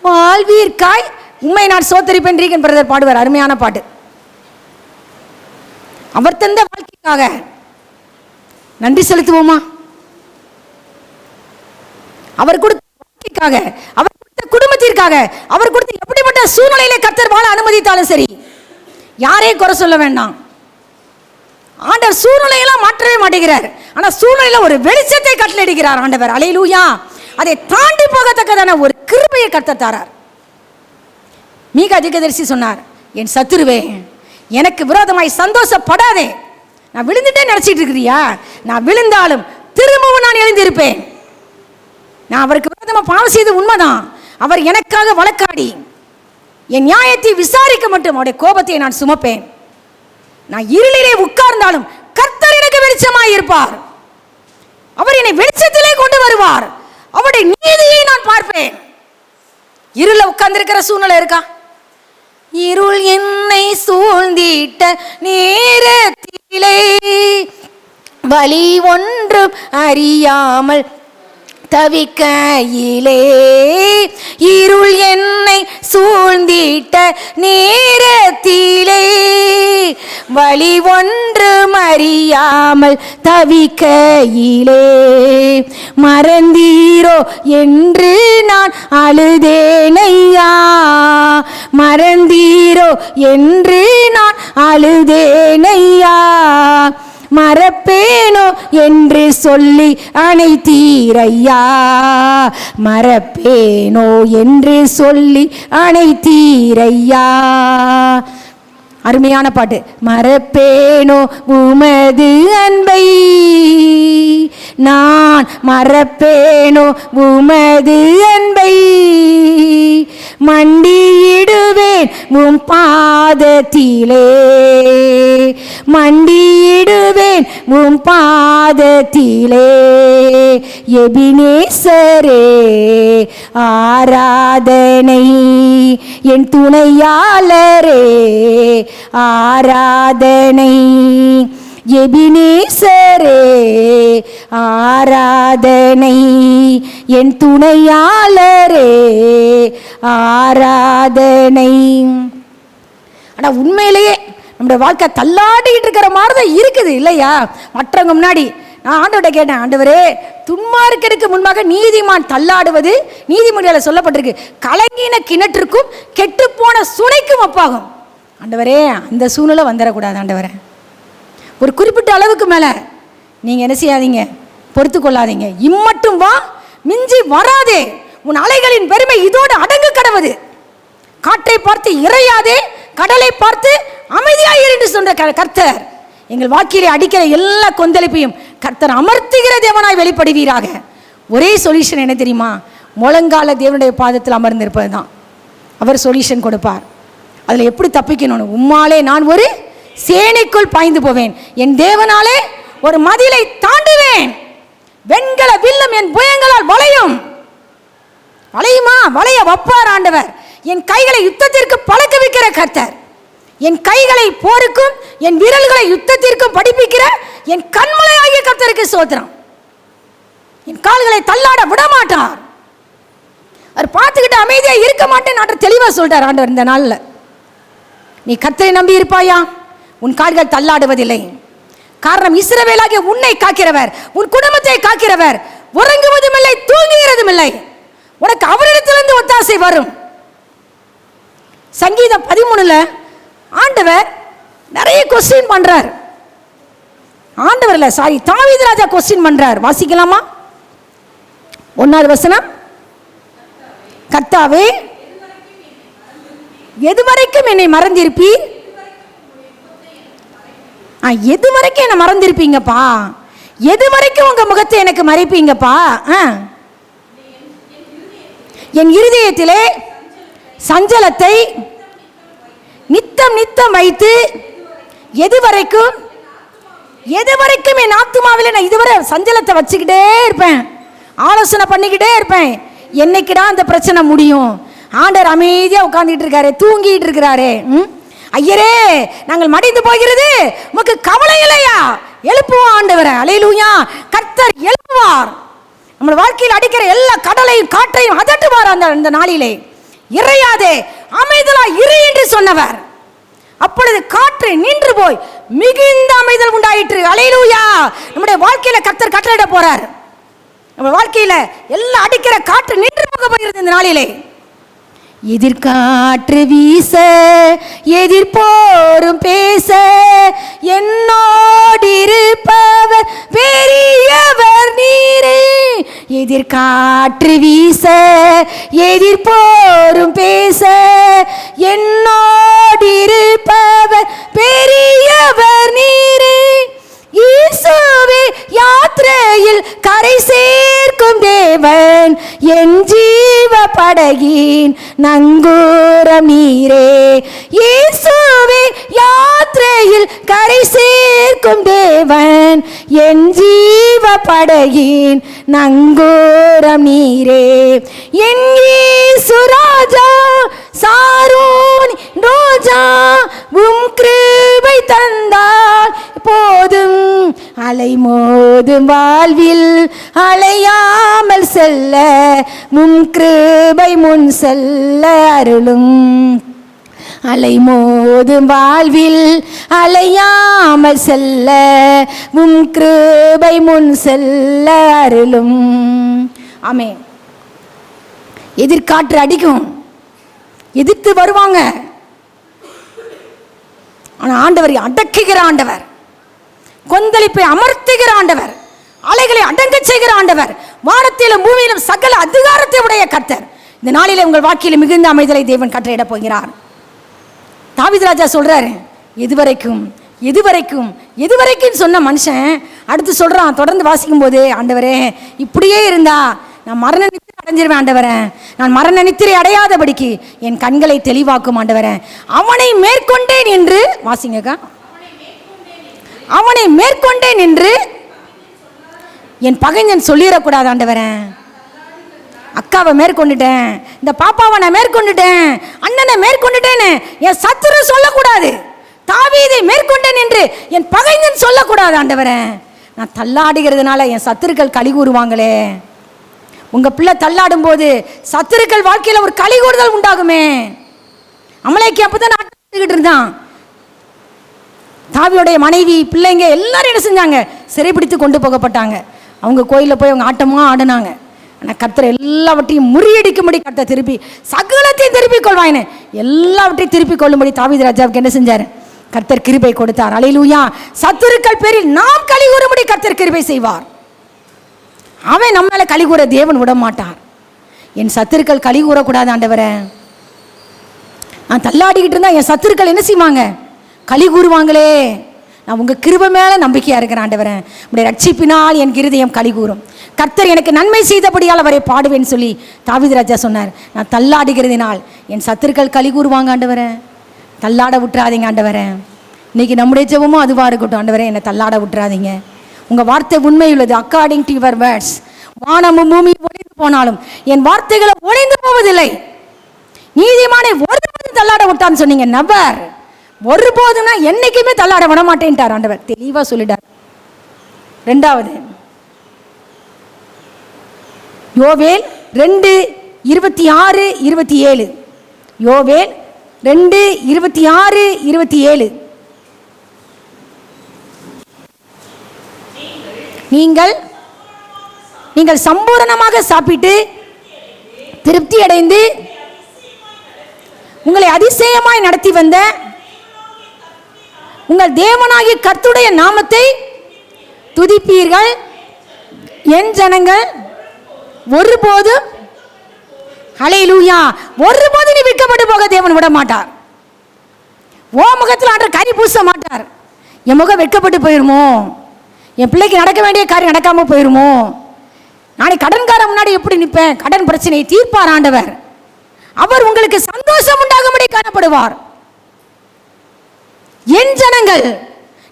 Speaker 1: வாழ்வீர்க்காய் உண்மை நான் சோத்தரிப்பேன் பிரதர் பாடுவார், அருமையான பாட்டு. அவர் தந்த வாழ்க்கைக்காக நன்றி செலுத்துவோமா? அவர் கொடுத்த வாழ்க்கைக்காக, அவர் கொடுத்த குடும்பத்திற்காக, அவர் கொடுத்த எப்படிப்பட்ட சூழ்நிலையில கர்த்தர் வாழ அனுமதித்தாலும் சரி, யாரையும் குறை சொல்ல வேண்டாம். ஆண்டவர் சூழ்நிலையெல்லாம் மாற்றவே மாட்டேங்கிறார். ஆனா சூழ்நிலையில ஒரு வெளிச்சத்தை கட்டளையிடுகிறார் ஆண்டவர். அல்லேலூயா. அதை தாண்டி போகத்தக்கதான ஒரு கிருபையை கர்த்தர் தாரார். மீகா தீர்க்கதரிசி சொன்னார், என் சத்துருவே எனக்கு விரோதமாய் சந்தோஷப்படாதே. நான் விழுந்துட்டே நினைச்சிட்டு இருக்கிறியா? நான் விழுந்தாலும் திரும்பவும் நான் எழுந்திருப்பேன். நான் அவருக்கு விரோதமா பாவம் செய்து உண்மைதான். அவர் எனக்காக வழக்காடி என் நியாயத்தை விசாரிக்க மட்டும் அவருடைய கோபத்தை நான் சுமப்பேன். நான் இருளிலே உட்கார்ந்தாலும் கர்த்தர் எனக்கு வெளிச்சமாய் இருப்பார். அவர் என்னை வெளிச்சத்திலே கொண்டு வருவார். அவருடைய நீதியை நான் பார்ப்பேன். இருள உட்கார்ந்திருக்கிற சூழ்நிலை இருக்கா? இருள் என்னை சூழ்ந்திட்ட நேரத்திலே வழி ஒன்றும் அறியாமல் தவிக்கையிலே, இருள் என்னை சூழ்ந்திட்ட நேரத்திலே வழி ஒன்றும் அறியாமல் தவிக்கையிலே, மறந்தீரோ என்று நான் அழுதேனையா, மறந்தீரோ என்று நான் அழுதேனையா, மறப்பேனோ என்று சொல்லி அணைத்தீரையா, மறப்பேனோ என்று சொல்லி அணைத்தீரையா. அருமையான பாட்டு. மறப்பேனோ உமது அன்பை, நான் மறப்பேனோ உமது அன்பை, மண்டியிடுவேன் உம் பாதத்திலே, மண்டியிடுவேன் உம் பாதத்திலே, எபினேசரே ஆராதனை, என் துணையாளரே ஆராதனை, எபினேசரே ஆராதனை, என் துணையாளரே ஆராதனை. ஆனா உண்மையிலேயே நம்முடைய வாழ்க்கை தள்ளாடிட்டு இருக்கிற மாதிரி தான் இருக்குது இல்லையா? மற்றவங்க முன்னாடி நான் ஆண்டவர்கிட்ட கேட்டேன், ஆண்டவரே துன்மார்க்கருக்கு முன்பாக நீதிமான் தள்ளாடுவது நீதிமொழியில் சொல்லப்பட்டிருக்கு, கலங்கின கிணற்றுக்கும் கெட்டுப்போன சுனைக்கும் ஒப்பாகும். ஆண்டவரே அந்த சூழ்நிலை வந்துடக்கூடாது ஆண்டவரே. ஒரு குறிப்பிட்ட அளவுக்கு மேலே நீங்கள் என்ன செய்யாதீங்க, பொறுத்து கொள்ளாதீங்க. இம்மட்டும் வா, மிஞ்சி வராதே, உன் அலைகளின் பெருமை இதோடு அடங்கு கடவுது. காற்றை பார்த்து இறையாதே, கடலை பார்த்து அமைதியாயிரு என்று சொன்ன கர்த்தர் எங்கள் வாழ்க்கையிலே அடிக்கிற எல்லா கொந்தளிப்பையும் கர்த்தர் அமர்த்துகிற தேவனாய் வெளிப்படுவீராக. ஒரே சொல்யூஷன் என்ன தெரியுமா? முழங்கால தேவனுடைய பாதத்தில் அமர்ந்திருப்பது தான். அவர் சொல்யூஷன் கொடுப்பார். அதில் எப்படி தப்பிக்கணும்னு, உம்மாலே நான் ஒரு சேனைக்குள் பாய்ந்து போவேன், என் தேவனாலே ஒரு மதிலை தாண்டுவேன், வெண்கல வில்லும் என் புயங்களால் வளையும். வளையுமா? வளைய வப்பார் ஆண்டவர். என் கைகளை யுத்தத்திற்கு பழக்க வைக்கிற கர்த்தர், என் கைகளை போருக்கும் என் விரல்களை யுத்தத்திற்கும் படிப்பிக்கிற என் கண்மலையாகிய கர்த்தருக்கு ஸ்தோத்திரம். என் கால்களை தள்ளாட விட மாட்டார். அவர் பார்த்துக்கிட்டு அமைதியா இருக்க மாட்டேன் ஆண்டவர் தெளிவா சொல்றார். ஆண்டவர் இந்த நாள்ல நீ கர்த்தரை நம்பி இருப்பாயா, உன் கால்கள் தள்ளாடுவதில்லை. காரணம், இஸ்ரவேலாகிய உன்னை காக்கிறவர், உன் குடும்பத்தை காக்கிறவர், உறங்குவதும் இல்லை தூங்குகிறதும் இல்லை. உனக்கு அவரிடத்திலிருந்து ஒத்தாசை வரும். சங்கீதம் 13ல ஆண்டவர் நிறைய கொஸ்டின் பண்றார். தாவீது ராஜா கொஸ்டின் பண்றார். வாசிக்கலாமா? 1வது வசனம். கர்த்தாவே, எதுவரைக்கும் என்னை மறந்திருப்பீர்? எது வரைக்கும் என்ன மறந்திருப்பீங்கப்பா? எது வரைக்கும் உங்க முகத்தை எனக்கு மறைப்பீங்கப்பா? என் இருதயத்திலே சஞ்சலத்தை நித்தம் நித்தம் வைத்து எதுவரைக்கும் என் ஆத்துமாவிலே நான் இதுவரை சஞ்சலத்தை வச்சுக்கிட்டே இருப்பேன், ஆலோசனை பண்ணிக்கிட்டே இருப்பேன். என்னைக்குடா அந்த பிரச்சனை முடியும்? ஆண்டவர் அமைதியா உட்கார்ந்துட்டு இருக்காரு, தூங்கிட்டு இருக்கிறாரு. ஐயரே, நாங்கள் மடிந்து போகிறது உமக்கு கவலை இல்லையா? எழுப்புவோம் ஆண்டவரே. அல்லேலூயா. கர்த்தர் எழுப்புவார். நம்ம வாழ்க்கையில் அடிக்கிற எல்லா கடலையும் காற்றையும் அதட்டுவார். அந்த நாளிலே இறையாதே, அமைதலா இரு என்று சொன்னவர். அப்பொழுது காற்று நின்று போய் மிகுந்த அமைதல் உண்டாயிற்று. அல்லேலூயா. நம்முடைய வாழ்க்கையில கர்த்தர் கட்டளையிட போறார். நம்ம வாழ்க்கையில எல்லாம் அடிக்கிற காற்று நின்று போக போகிறது இந்த நாளிலே. எதிர்காற்று வீச, எதிர்போரும் பேச, என்னோடு இருப்பவர் பெரியவர் நீரே. எதிர்காற்று வீச, எதிர்போரும் பேச, என்னோடு இருப்பவர் பெரியவர் நீரே. இயேசுவே யாத்திரையில் கரை சேர்க்கும் தேவன், என் ஜீவ படகின் நங்கூரம் நீரே. இயேசுவே யாத்திரையில் கரை சேர்க்கும் தேவன், என் ஜீவ படகின் நங்கூரம் நீரே. என் இயேசு ராஜா, சாரோன் ரோஜா, உம் கிருபை தந்தால் போதும். அலை மோதும் வாழ்வில் அலையாமல் செல்ல, உம் கிருபை முன் செல்ல அருளும். அலை மோதும் வாழ்வில் அலையாமல் செல்ல, உம் கிருபை முன் செல்ல அருளும். ஆமென். எதிர்காற்று அடிக்கும், எதிர்த்து வருவாங்க. ஆனா ஆண்டவர் அடக்குகிற ஆண்டவர், கொந்தளிப்பை அமர்த்துகிற ஆண்டவர், அலைகளை அடங்க செய்கிற ஆண்டவர், வானத்திலும் பூமியிலும் சகல அதிகாரத்தை உடைய கர்த்தர். இந்த நாளிலே உங்கள் வாழ்க்கையில் மிகுந்த அமைதலை தேவன் கட்டளையிட போகிறார். தாவீது ராஜா சொல்றாரு, எதுவரைக்கும் எதுவரைக்கும் எதுவரைக்கும் சொன்ன மனுஷன் அடுத்து சொல்றான். தொடர்ந்து வாசிக்கும் போது, ஆண்டவரே இப்படியே இருந்தா நான் மரண நித்திரை அடைஞ்சிருவேன் ஆண்டவரே, நான் மரண நித்திரை அடையாதபடிக்கு என் கண்களை தெளிவாக்கும் ஆண்டவரே. அவனை மேற்கொண்டேன் என்று வாசிங்கக்கா. அவனை மேற்கொண்டேன் என்று என் பகைஞன் சொல்லிடக்கூடாது ஆண்டவரே. அக்காவை மேற்கொண்டுட்டேன், இந்த பாப்பாவை நான் மேற்கொண்டுட்டேன், அண்ணனை மேற்கொண்டுட்டேன்னு என் சத்துரு சொல்லக்கூடாது. தாவீதை மேற்கொண்டேன் என்று என் பகைஞன் சொல்லக்கூடாது ஆண்டவரே. நான் தள்ளாடுகிறதுனால என் சத்துருக்கள் களி கூறுவாங்களே. உங்க பிள்ளை தள்ளாடும் போது சத்துருக்கள் வாழ்க்கையில ஒரு களி கூறுதல் உண்டாகுமே. அமலேக்கு அப்பதான் நாட்டுக்கிட்டு இருந்தான். தாவீதுடைய மனைவி, பிள்ளைங்க எல்லாரும் என்ன செஞ்சாங்க? சிறைப்பிடித்து கொண்டு போகப்பட்டாங்க. அவங்க கோயிலில் போய் அவங்க ஆட்டமா ஆடினாங்க. ஆனால் கர்த்தர் எல்லாவற்றையும் முறியடிக்கும்படி கர்த்தர் திருப்பி சகலத்தையும் திருப்பி கொள்வாயின்னு எல்லாவற்றையும் திருப்பி கொள்ளும்படி தாவீது ராஜாவுக்கு என்ன செஞ்சார்? கர்த்தர் கிருபை கொடுத்தார். அல்லேலூயா. சத்துருக்கள் பேரில் நாம் களி கூறும்படி கர்த்தர் கிருபை செய்வார். அவன் நம்ம மேல களி கூற தேவன் விட மாட்டார். என் சத்துருக்கள் களி கூறக்கூடாது ஆண்டவரே. நான் தள்ளாடிக்கிட்டு இருந்தா என் சத்துருக்கள் என்ன செய்வாங்க? களி கூறுவாங்களே. நான் உங்க கிருபை மேல நம்பிக்கையா இருக்கிறேன் ஆண்டவரே. உடைய ரட்சிப்பினால் என் இருதயம் களி கூறும். கர்த்தர் எனக்கு நன்மை செய்தபடியால் அவரை பாடுவேன்னு சொல்லி தாவீது ராஜா சொன்னார். நான் தள்ளாடுகிறதினால் என் சத்துருக்கள் களி கூறுவாங்க ஆண்டவரே. தள்ளாட விட்டுறாதீங்க ஆண்டவரே. இன்னைக்கு நம்முடைய ஜெபமும் அதுவா இருக்கட்டும் ஆண்டவரே. என்னை தள்ளாட விட்டுறாதீங்க. உங்க வார்த்தை உண்மை உள்ளது. According to your words. வானமும் பூமி ஒளிந்து போனாலும் என் வார்த்தைகளை ஒளிந்து போவதில்லை. நீதிமானை ஒருபோதும் தள்ளாட விட்டான்னு சொன்னீங்க. நபர் ஒருபோதும்னா என்னைக்குமே தள்ளாட விட மாட்டேன்ட்டார் ஆண்டவர். தெளிவா சொல்லிட்டார். ரெண்டாவது யோவேல் 2:26-27. யோவேல் 2:26-27. நீங்கள் சம்பூரணமாக சாப்பிட்டு திருப்தி அடைந்து உங்களை அதிசயமாய் நடத்தி வந்த உங்கள் தேவனாகிய கர்த்தருடைய நாமத்தை துதிப்பீர்கள். என் ஜனங்கள் ஒருபோதும் ஹல்லேலூயா ஒருபோதும் நீ வெட்கப்பட்டு போக தேவன் விட மாட்டார். ஓ முகத்தில் ஆண்ட கறி பூச மாட்டார். என் முகம் வெட்கப்பட்டு போயிருமோ, என் பிள்ளைக்கு நடக்க வேண்டிய காரியம் நடக்காம போயிருமோ, நாளைக்கு கடன்காரன் முன்னாடி எப்படி நிற்பேன்? கடன் பிரச்சனையை தீர்ப்பார் ஆண்டவர். அவர் உங்களுக்கு சந்தோஷம் உண்டாகும்படி காணப்படுவார். என் ஜனங்கள்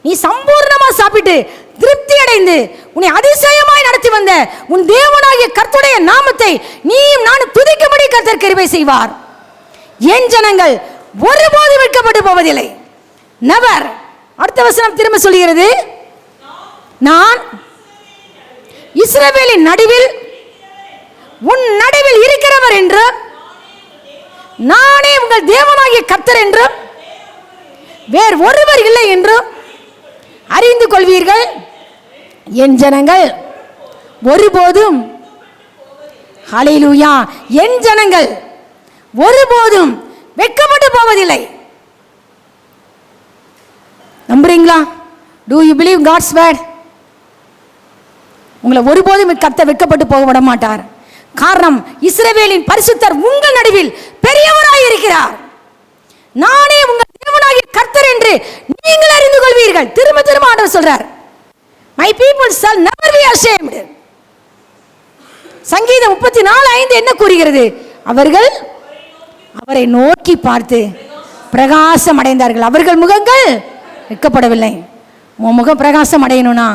Speaker 1: நீ சம்பூர்ணமா சாப்பிட்டு திருப்தி அடைந்து உன்னை அதிசயமாய் நடத்தி வந்த உன் தேவனாகிய கர்த்தருடைய நாமத்தை நீயும் நானும் துதிக்கும்படி கர்த்தர் கிருபை செய்வார். என் ஜனங்கள் ஒருபோதும் வெட்கப்பட்டு போவதில்லை. நெவர். அடுத்த வசனம் திரும்ப சொல்கிறது, நான் இஸ்ரவேலின் நடுவில் உன் நடுவில் இருக்கிறவர் என்றும் நானே உங்கள் தேவனாகிய கர்த்தர் என்றும் வேறு ஒருவர் இல்லை என்றும் அறிந்து கொள்வீர்கள். என் ஜனங்கள் ஒருபோதும் ஹல்லேலூயா என் ஜனங்கள் ஒருபோதும் வெட்கப்பட்டு போவதில்லை. நம்புறீங்களா? Do you believe God's word? உங்களை ஒருபோதும் கர்த்தர் வெட்கப்பட்டு போக விட மாட்டார். காரணம், இஸ்ரவேலின் பரிசுத்தர் உங்கள் நடுவில் பெரியவராய் இருக்கிறார். நானே உங்கள் தேவனாகிய கர்த்தர் என்று நீங்கள் அறிந்து கொள்வீர்கள். திரும்ப திரும்ப ஆண்டவர் சொல்றார், my people shall never be ashamed. சங்கீதம் 34:5 என்ன கூறுகிறது? அவர்கள் அவரை நோக்கி பார்த்து பிரகாசம் அடைந்தார்கள். அவர்கள் முகங்கள் வெட்கப்படவில்லை. உன் முகம் பிரகாசம் அடையணும்னா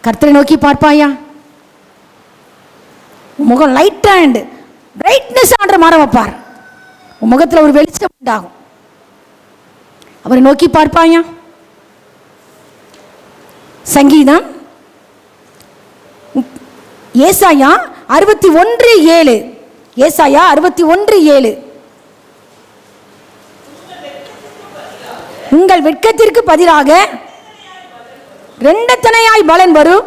Speaker 1: கர்த்தரை நோக்கி பார்ப்பாயா? உன் முகம் லைட் அண்ட் பிரைட்னஸ் ஆன்ற மாற வைப்பார். உன் முகத்தில் ஒரு வெளிச்சம் உண்டாகும். அவரை நோக்கி பார்ப்பாயா? சங்கீதம் ஏசாயா 61:7. ஏசாயா 61:7. உங்கள் வெட்கத்திற்கு பதிலாக ரெண்டத்தனையாய் பலன் வரும்.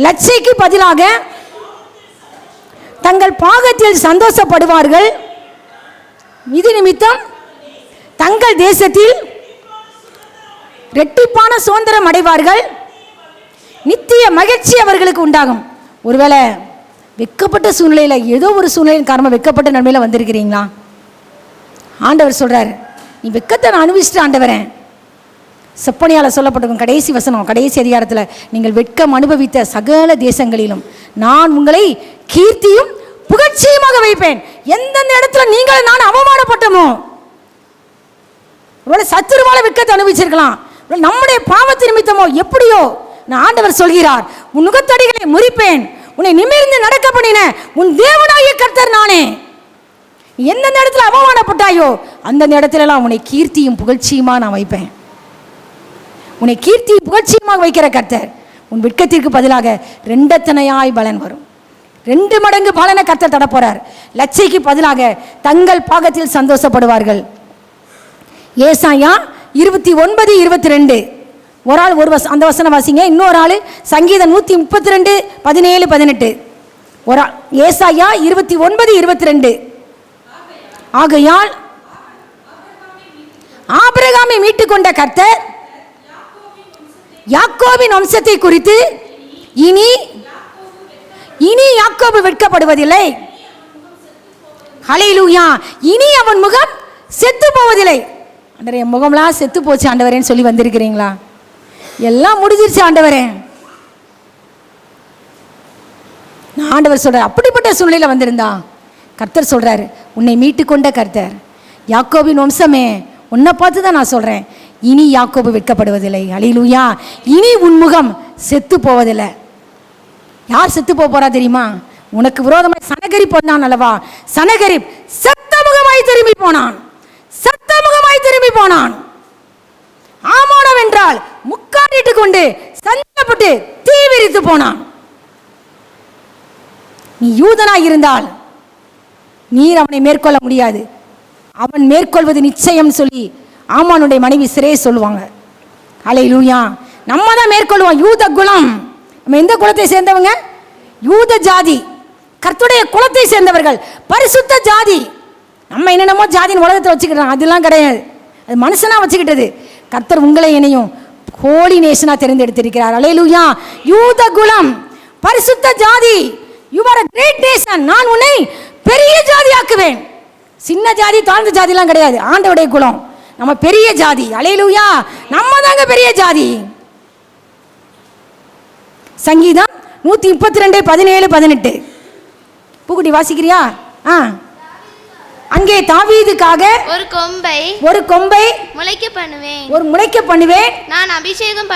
Speaker 1: லட்சைக்கு பதிலாக தங்கள் பாகத்தில் சந்தோஷப்படுவார்கள். இது நிமித்தம் தங்கள் தேசத்தில் இரட்டிப்பான சுதந்திரம் அடைவார்கள். நித்திய மகிழ்ச்சி அவர்களுக்கு உண்டாகும். ஒருவேளை வெட்கப்பட்ட சூழ்நிலையில், ஏதோ ஒரு சூழ்நிலையின் காரணமாக வெட்கப்பட்ட நன்மையில் வந்திருக்கிறீங்களா? ஆண்டவர் சொல்றார், நீ வெட்கத்தை நான் அனுபவிச்சுட்டு ஆண்டவரேன். செப்பனியால் சொல்லப்பட்டிருக்கும் கடைசி வசனம், கடைசி அதிகாரத்தில், நீங்கள் வெட்கம் அனுபவித்த சகல தேசங்களிலும் நான் உங்களை கீர்த்தியும் புகழ்ச்சியுமாக வைப்பேன். எந்தெந்த இடத்துல நீங்கள் நான் அவமானப்பட்டமோ, சத்துருவால வெட்கத்தை அனுபவிச்சிருக்கலாம், நம்முடைய பாவத்து நிமித்தமோ எப்படியோ, நான் ஆண்டவர் சொல்கிறார், உன் நுகத்தடிகளை முறிப்பேன், உன்னை நிமிர்ந்து நடக்க பண்ணின உன் தேவனாகிய கர்த்தர் நானே. எந்தெந்த இடத்துல அவமானப்பட்டாயோ அந்த இடத்துல எல்லாம் உன்னை கீர்த்தியும் புகழ்ச்சியுமா நான் வைப்பேன். உன்னை கீர்த்தியும் புகழ்ச்சியுமாக வைக்கிற கர்த்தர். உன் வெட்கத்திற்கு பதிலாக ரெண்டத்தனையாய் பலன் வரும். 2 மடங்கு பலனை கர்த்தர் தர போறார். லட்சைக்கு பதிலாக தங்கள் பாகத்தில் சந்தோஷப்படுவார்கள். ஏசாயா 29:22. ஒரு ஆள் அந்த வசனம் வாசிங்க. இன்னொரு ஆள் சங்கீதம் 132:17-18. ஒரு ஆள் ஏசாயா 29:22. ஆகையால் ஆபிரகாமை மீட்டுக் கொண்ட கர்த்தர் யாக்கோபின் வம்சத்தை குறித்து இனி இனி யாக்கோபு வெட்கப்படுவதில்லை. ஹல்லேலூயா. இனி அவன் முகம் செத்து போவதில்லை. ஆண்டவரே, என் முகம்லாம் செத்து போச்சு ஆண்டவரேன்னு சொல்லி வந்திருக்கிறீங்களா? எல்லாம் முடிஞ்சிருச்சு ஆண்டவரே. நான் ஆண்டவர் சொல்ற அப்படிப்பட்ட சூழ்நிலையில் வந்திருந்தா கர்த்தர் சொல்றாரு, உன்னை மீட்டு கொண்ட கர்த்தர், யாக்கோபின் வம்சமே, உன்னை பார்த்து தான் நான் சொல்றேன், இனி யாக்கோபு வெட்கப்படுவதில்லை. ஹல்லேலூயா. இனி உன் முகம் செத்து போவதில்லை. யார் செத்து போறா தெரியுமா? உனக்கு விரோதமாய் சனகரிப் போனான் அல்லவா? சனகரிப் செத்த முகமாய் திரும்பி போனான். செத்த முகமாய் திரும்பி போனான். ஆமானம் என்றால் முக்காடிட்டு கொண்டு சஞ்சலப்பட்டு தீவிரித்து போனான். நீ யூதனாய் இருந்தால் நீர் அவனை மேற்கொள்ள முடியாது. அவன் மேற்கொள்வது நிச்சயம் சொல்லி ஆமானுடைய மனைவி சிறையை சொல்லுவாங்க. ஹல்லேலூயா. நம்ம தான் மேற்கொள்வோம். யூத குலம். நம்ம எந்த குலத்தை சேர்ந்தவங்க? யூத ஜாதி, கர்த்தருடைய குலத்தை சேர்ந்தவர்கள், பரிசுத்த ஜாதி. நம்ம என்னென்னமோ ஜாதியின் உலகத்தை வச்சுக்கிட்டோம், அதெல்லாம் கிடையாது. அது மனுஷனா வச்சுக்கிட்டது. கர்த்தர் உங்களை என்னையும் ஹோலி நேஷனா தெரிந்தெடுத்திருக்கிறார். ஹல்லேலூயா. யூத குலம், பரிசுத்த ஜாதி. You are a great nation. நான் உன்னை பெரிய ஜாதி ஆக்குவேன். சின்ன ஜாதி தாழ்ந்த ஜாதிலாம் கிடையாது. ஆண்டவருடைய குலம், நம்ம பெரிய ஜாதி. ஹல்லேலூயா. நம்ம தாங்க பெரிய ஜாதி. சங்கீதம் 132:17-18 பூக்குட்டி வாசிக்கிறியா? அங்கே தாவீதுக்காக ஒரு கொம்பை முளைக்க பண்ணுவேன். நான் அபிஷேகம்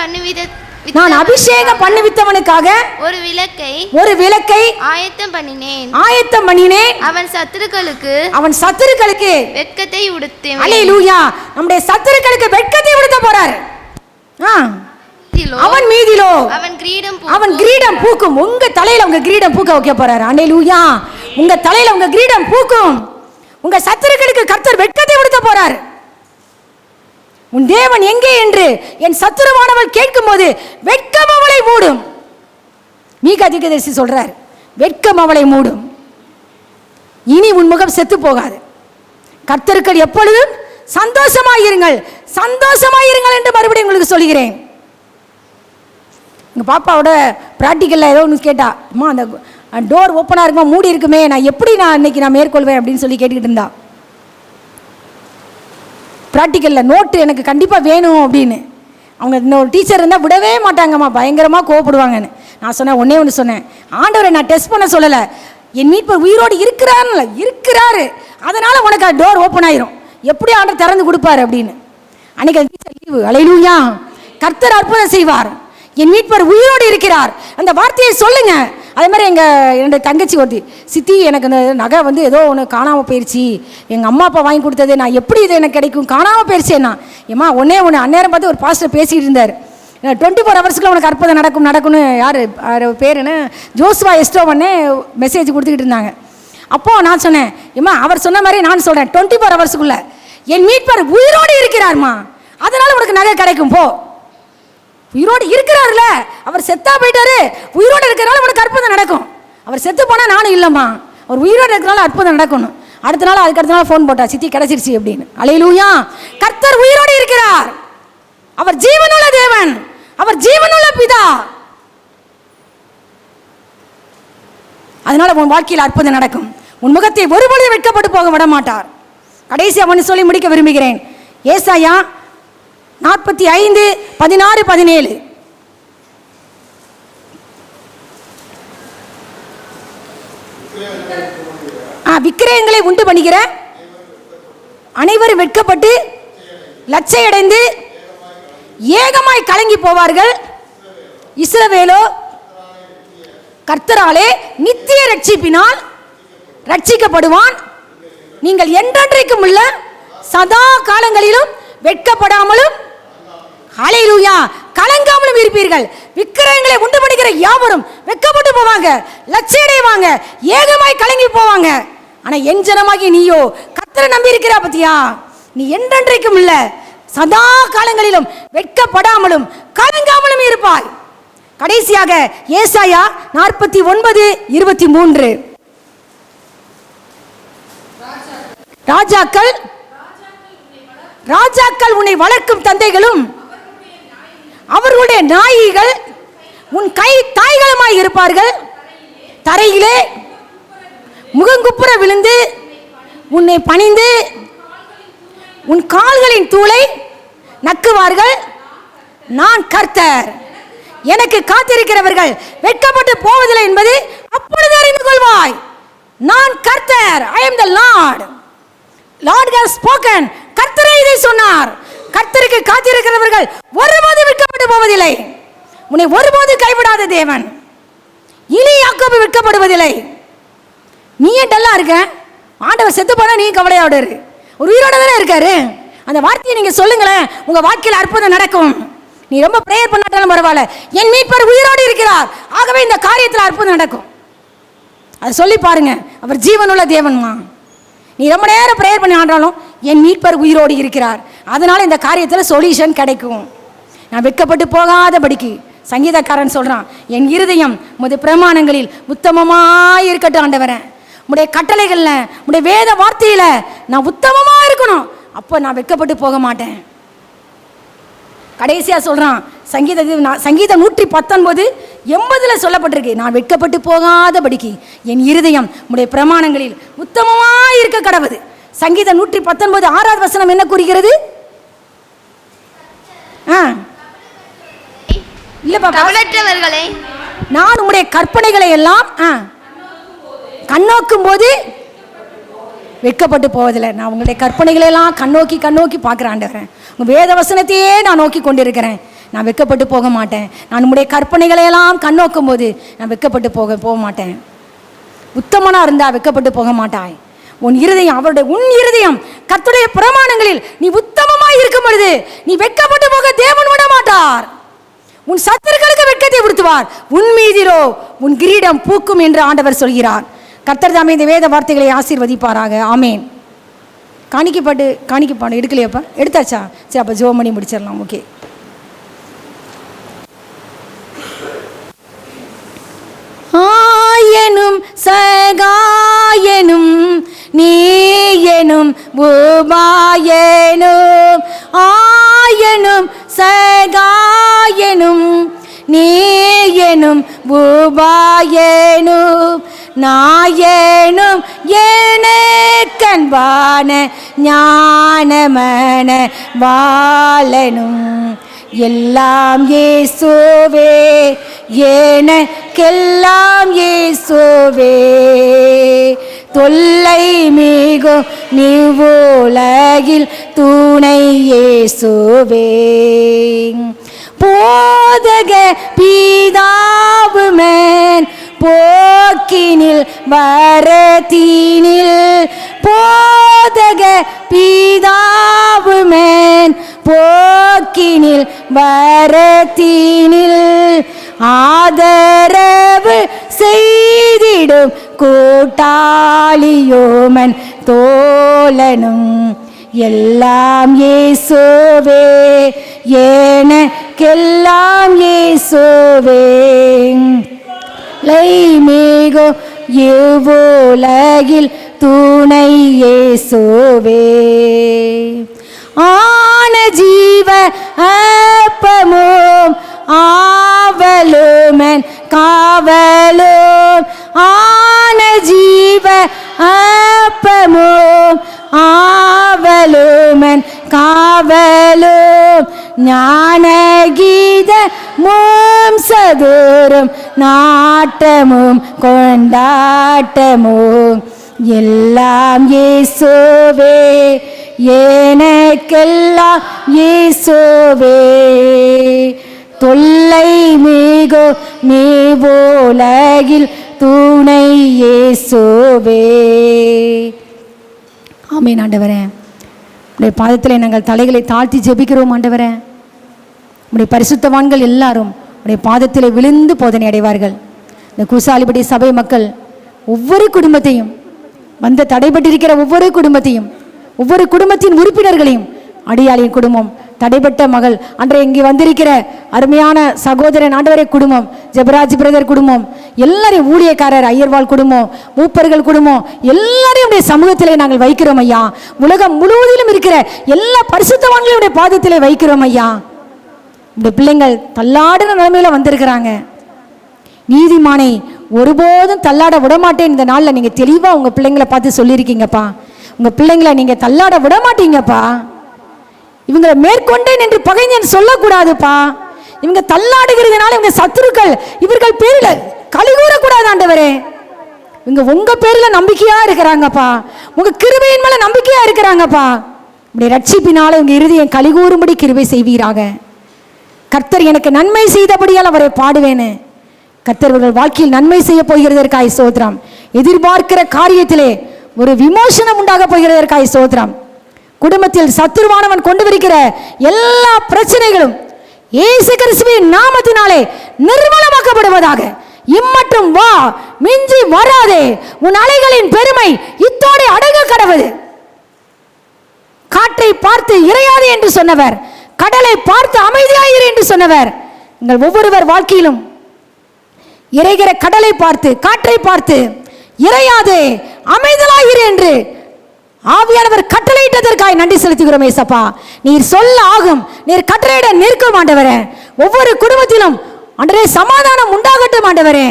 Speaker 1: பண்ணுவித்தவனுக்காக ஒரு விளக்கை ஆயத்தம் பண்ணினேன். அவன் சத்துருக்களுக்கு வெட்கத்தை உடுத்தேன். ஹல்லேலூயா. நம்முடைய சத்துருக்களுக்கு வெட்கத்தை உடுத்த போறார். அவன் மீதிலோ அவன் கிரீடம் பூக்கும். உங்க தலையில உங்க கிரீடம் பூக்க வைக்க போறார். ஹல்லேலூயா. உங்க தலையில உங்க கிரீடம் பூக்கும். உங்க சத்துருக்களுக்கு கர்த்தர் வெட்கத்தை உடுத்த போறார். உன் தேவன் எங்கே என்று என் சத்துருவானவள் கேட்கும் போது வெட்கம் அவளை மூடும். மீகா தீர்க்கதரிசி சொல்றார், வெட்கம் அவளை மூடும். இனி உன் முகம் செத்து போகாது. கர்த்தருக்கு எப்பொழுதும் சந்தோஷமாயிருங்கள் என்று மறுபடியும் உங்களுக்கு சொல்கிறேன். எங்கள் பாப்பாவோட ப்ராக்டிக்கலில் ஏதோ ஒன்று கேட்டா, அம்மா அந்த டோர் ஓப்பனாக இருக்குமா மூடி இருக்குமே, நான் எப்படி இன்னைக்கு மேற்கொள்வேன் அப்படின்னு சொல்லி கேட்டுக்கிட்டு இருந்தா. ப்ராக்டிக்கலில் நோட்டு எனக்கு கண்டிப்பாக வேணும் அப்படின்னு. அவங்க இன்னொரு டீச்சர் இருந்தால் விடவே மாட்டாங்கம்மா, பயங்கரமாக கோவப்படுவாங்கன்னு. நான் சொன்னேன், ஒன்றே ஒன்று சொன்னேன், ஆண்டவரை நான் டெஸ்ட் பண்ண சொல்லலை, என் மீட்பர் உயிரோடு இருக்கிறாரு, அதனால் உனக்கு டோர் ஓப்பன் ஆயிரும், எப்படி ஆண்டவர் திறந்து கொடுப்பாரு அப்படின்னு. அன்னைக்கு அந்த டீச்சர் லீவு. ஹல்லேலூயா. கர்த்தர் அற்புதம் செய்வார். என் மீட்பர் உயிரோடு இருக்கிறார், அந்த வார்த்தையை சொல்லுங்க. அதே மாதிரி என்னுடைய தங்கச்சி ஒருத்தி, சித்தி எனக்கு இந்த நகை ஏதோ ஒன்று காணாமல் போயிடுச்சு, எங்கள் அம்மா அப்பா வாங்கி கொடுத்தது, நான் எப்படி இது எனக்கு கிடைக்கும், காணாமல் போயிடுச்சேன்னா. ஏம்மா ஒன்றே ஒன்று, அந்நேரம் பார்த்து ஒரு பாஸ்டர் பேசிகிட்டு இருந்தார், 24 ஹவர்ஸ்க்குள்ள உனக்கு அற்புதம் நடக்கும்னு யார் பேர் என்ன ஜோஸ்வா எஸ்டோவன்னு மெசேஜ் கொடுத்துக்கிட்டு இருந்தாங்க. அப்போது நான் சொன்னேன், ஏம்மா அவர் சொன்ன மாதிரி நான் சொல்கிறேன், 24 ஹவர்ஸுக்குள்ள என் மீட்பர் உயிரோடு இருக்கிறார்மா, அதனால் உனக்கு நகை கிடைக்கும். போ, உயிரோடு இருக்கிறாருல, அவர் செத்தா போயிட்டாரு, உயிரோடு இருக்கிறனால உனக்கு அற்புதம் நடக்கும். அவர் செத்து போனால் நானும் இல்லைம்மா, அவர் உயிரோடு இருக்கிறனால அற்புதம் நடக்கணும். அடுத்த நாள் ஃபோன் போட்டா, சித்தி கிடைச்சிருச்சு அப்படின்னு. ஹல்லேலூயா. கர்த்தர் உயிரோடு இருக்கிறார். அவர் ஜீவனுள்ள தேவன், அவர் ஜீவனுள்ள பிதா. அதனால உன் வாழ்க்கையில் அற்புதம் நடக்கும். உன் முகத்தை ஒருபொழுது வெட்கப்பட்டு போக விட மாட்டார். கடைசியாக ஒன்று சொல்லி முடிக்க விரும்புகிறேன். ஏசாயா 45:16-17 விக்கிரகங்களை உண்டு பண்ணுகிற அனைவரும் வெட்கப்பட்டு லட்சையடைந்து ஏகமாய் கலங்கி போவார்கள். இஸ்ரவேலோ கர்த்தராலே நித்திய ரட்சிப்பினால் ரட்சிக்கப்படுவான். நீங்கள் என்றென்றைக்கும் உள்ள சதா காலங்களிலும் வெட்கப்படாமலும் ஹல்லேலூயா கலங்காமலும் இருப்பீர்கள். விக்கிரகங்களை உண்டு பண்ணுகிற யாவரும் வெட்கப்பட்டு போவாங்க, லட்சியடைவாங்க, ஏகமாய் கலங்கி போவாங்க. ஆனா என் ஜனமாகி நீயோ கர்த்தரை நம்பி இருக்கிறா பத்தியா, நீ என்றென்றைக்கும் இல்ல சதா காலங்களிலும் வெட்கப்படாமலும் கலங்காமலும் இருப்பாய். கடைசியாக ஏசாயா 49:23 ராஜாக்கள் உன்னை வளர்க்கும் தந்தைகளும் அவர்களுடைய நாயிகள் உன் கை தாய்களுமாய் இருப்பார்கள். தரையிலே முகங்குப்புற விழுந்து உன்னை பணிந்து உன் கால்களின் தூளை நக்குவார்கள். நான் கர்த்தர், எனக்கு காத்திருக்கிறவர்கள் வெட்கப்பட்டு போவதில்லை என்பது அப்பொழுது அறிந்து கொள்வாய். நான் கர்த்தர், I am the Lord. Lord has spoken. கர்த்தரே இதை சொன்னார். கர்த்தருக்கு காத்திருக்கிறவர்கள் ஒருபோது வெட்கப்பட்டு போவதில்லை. உன்னை ஒருபோது கைவிடாத தேவன். இனி யாக்கோபு வெட்கப்படுவதில்லை. நீ ஏன் டல்லா இருக்க? ஆண்டவர் செத்து போனா நீ கவலையோட இரு. ஒரு உயிரோட தானே இருக்காரு. அந்த வார்த்தையை நீங்க சொல்லுங்களேன், உங்க வாழ்க்கையில் அற்புதம் நடக்கும். நீ ரொம்ப பிரேயர் பண்ணாட்டாலும் பரவாயில்ல, என் மீட்பர் உயிரோடு இருக்கிறார், ஆகவே இந்த காரியத்தில் அற்புதம் நடக்கும். அதை சொல்லி பாருங்க. அவர் ஜீவனுள்ள தேவன்மா. நீ ரொம்ப நேரம் பிரேயர் பண்ணி ஆண்டாலும் என் மீட்பர் உயிரோடு இருக்கிறார், அதனால இந்த காரியத்தில் சொல்யூஷன் கிடைக்கும். நான் வெட்கப்பட்டு போகாதபடிக்கு சங்கீதக்காரன் சொல்றான், என் இருதயம் உமது பிரமாணங்களில் உத்தமமாய் இருக்கட்டும் ஆண்டவரே. உடைய கட்டளைகள்ல உடைய வேத வார்த்தையில நான் உத்தமமா இருக்கணும், அப்போ நான் வெட்கப்பட்டு போக மாட்டேன். கடைசியா சொல்றான் சங்கீதம் 119:80 சொல்லப்பட்டிருக்கு, நான் வெட்கப்பட்டு போகாதபடிக்கு என் இருதயம் உடைய பிரமாணங்களில் உத்தமமா இருக்க கடவுது. சங்கீதம் 119 6வது வசனம் என்ன கூறுகிறது?
Speaker 2: கவலையற்றவர்களே,
Speaker 1: நான் உம்முடைய கற்பனைகளை எல்லாம் கண்ணோக்கும் போது வெட்கப்பட்டு போவதில்லை. நான் உங்களுடைய கற்பனைகளை எல்லாம் கண்ணோக்கி பார்க்குறேன். உங்கள் வேத வசனத்தையே நான் நோக்கி கொண்டிருக்கிறேன். நான் வெட்கப்பட்டு போக மாட்டேன். நான் உங்களுடைய கற்பனைகளை எல்லாம் கண்ணோக்கும் போது நான் வெட்கப்பட்டு போக மாட்டேன். உத்தமனாக இருந்தால் வெட்கப்பட்டு போக மாட்டாய். உன் இருதயம் கர்த்தருடைய பிரமாணங்களில் நீ உத்தமமாய் இருக்கும் பொழுது நீ வெட்கப்பட்டு போக தேவன் விட மாட்டார். உன் சத்துருக்களுக்கு வெட்கத்தை உடுத்துவார், உன் மீதிலோ உன் கிரீடம் பூக்கும் என்று ஆண்டவர் சொல்கிறார். கர்த்தர் தாமே இந்த வேத வார்த்தைகளை ஆசீர்வதிப்பாராக. ஆமேன். காணிக்கைப்பாடு எடுக்கலையாப்பா? எடுத்தாச்சா? சரி, அப்போ ஜோம் பண்ணி முடிச்சிடலாம். ஓகே. ஆயனும் சகாயனும் நீயனும் பூபாயனும், ஆயனும் சகாயனும் நீயனும் பூபாயனும், நாயனும் எனக்கன்பான ஞானமன வாழனும், எல்லாம் இயேசுவே எனக்கெல்லாம் இயேசுவே, தொல்லை மிகும் நிவ்வுலகில் துணை இயேசுவே, போதக பிதாவுமேன் போக்கினில் வரத்தினில், போதக பிதாவுமேன் போக்கினில் வரத்தினில், ஆதரவு செய்திடும் கூட்டாளியோமன் தோழனும், எல்லாம் இயேசுவே எனக்கெல்லாம் இயேசுவே, லைமிகு இவ்வுலகில் துணை இயேசுவே, ஆன ஜீவ அப்பமும் ஆவலுமன் காவலும், ஆன ஜீவ அப்பமும் ஆவலுமன் காவலும், ஞானகீத சதுரும் நாட்டமும் கொண்டாட்டமும், எல்லாம் இயேசுவே எனக்கெல்லாம் இயேசுவே, தொல்லை மிகு நீவுலகில் துணை இயேசுவே. ஆமென். ஆண்டவரே, உடைய பாதத்திலே நாங்கள் தலைகளை தாழ்த்தி ஜெபிக்கிறோம். ஆண்டவரே, உடைய பரிசுத்தவான்கள் எல்லாரும் உடைய பாதத்திலே விழுந்து போதனை அடைவார்கள். இந்த குசாலிபடி சபை மக்கள் ஒவ்வொரு குடும்பத்தையும், வந்த தடைபட்டிருக்கிற ஒவ்வொரு குடும்பத்தையும், ஒவ்வொரு குடும்பத்தின் உறுப்பினர்களையும், அடியாளின் குடும்பம், தடைப்பட்ட மகள், அன்றைய இங்கே வந்திருக்கிற அருமையான சகோதரன் ஆண்டவரே குடும்பம், ஜெபராஜ் பிரதர் குடும்பம், எல்லாரையும், ஊழியக்காரர் ஐயர்வாள் குடும்பம், மூப்பர்கள் குடும்பம், எல்லாரையும் உடைய சமூகத்திலே நாங்கள் வைக்கிறோம் ஐயா. உலகம் முழுவதிலும் இருக்கிற எல்லா பரிசுத்தவான்களுடைய பாதத்திலே வைக்கிறோம் ஐயா. இந்த பிள்ளைங்கள் தள்ளாடின நிலைமையில வந்திருக்கிறாங்க. நீதிமானை ஒருபோதும் தள்ளாட விடமாட்டேன். இந்த நாளில் நீங்கள் தெளிவாக உங்கள் பிள்ளைங்களை பார்த்து சொல்லியிருக்கீங்கப்பா. உங்கள் பிள்ளைங்களை நீங்கள் தள்ளாட விட மாட்டீங்கப்பா. இவங்களை மேற்கொண்டேன் என்று பகைஞன் சொல்லக்கூடாதுப்பா. இவங்க தள்ளாடுகிறதுனால இவங்க சத்துருக்கள் இவர்கள் பேரில் கலிகூறக்கூடாது ஆண்டவரே. இவங்க உங்க பேர்ல நம்பிக்கையா இருக்கிறாங்கப்பா, உங்க கிருபையின் மேல நம்பிக்கையா இருக்கிறாங்கப்பா. இப்படி ரட்சிப்பினால இவங்க இருதயம் கலிகூறும்படி கிருபை செய்வீராக. கர்த்தர் எனக்கு நன்மை செய்தபடியால் அவரை பாடுவேன்னு. கர்த்தர் இவர்கள் வாழ்க்கையில் நன்மை செய்ய போகிறதற்காய் ஸ்தோத்திரம். எதிர்பார்க்கிற காரியத்திலே ஒரு விமோசனம் உண்டாக போகிறதற்காய் ஸ்தோத்திரம். குடும்பத்தில் சத்துருவானவன் கொண்டு வருகிற எல்லா பிரச்சனைகளும் இயேசு கிறிஸ்துவின் நாமத்தினாலே நிர்மூலமாக்கப்படுவதாக. இம்மட்டும் வா, மிஞ்சி வராதே. உன் அலைகளின் பெருமை இத்தோடு அடங்க கடவுது. காற்றை பார்த்து இறையாதே என்று சொன்னவர், கடலை பார்த்து அமைதியாயிரு என்று சொன்னவர், உங்கள் ஒவ்வொருவர் வாழ்க்கையிலும் இறைகிற கடலை பார்த்து காற்றை பார்த்து இறையாதே அமைதலாயிரு என்று ஆவியானவர் கட்டளையிட்டதற்காக நன்றி செலுத்துகிறோம் ஏசப்பா. நீர் சொல்ல ஆகும், நீர் கட்டளையிட நிற்கும் ஆண்டவரே. ஒவ்வொரு குடும்பத்திலும் ஆண்டவரே சமாதானம் உண்டாகட்டும் ஆண்டவரே.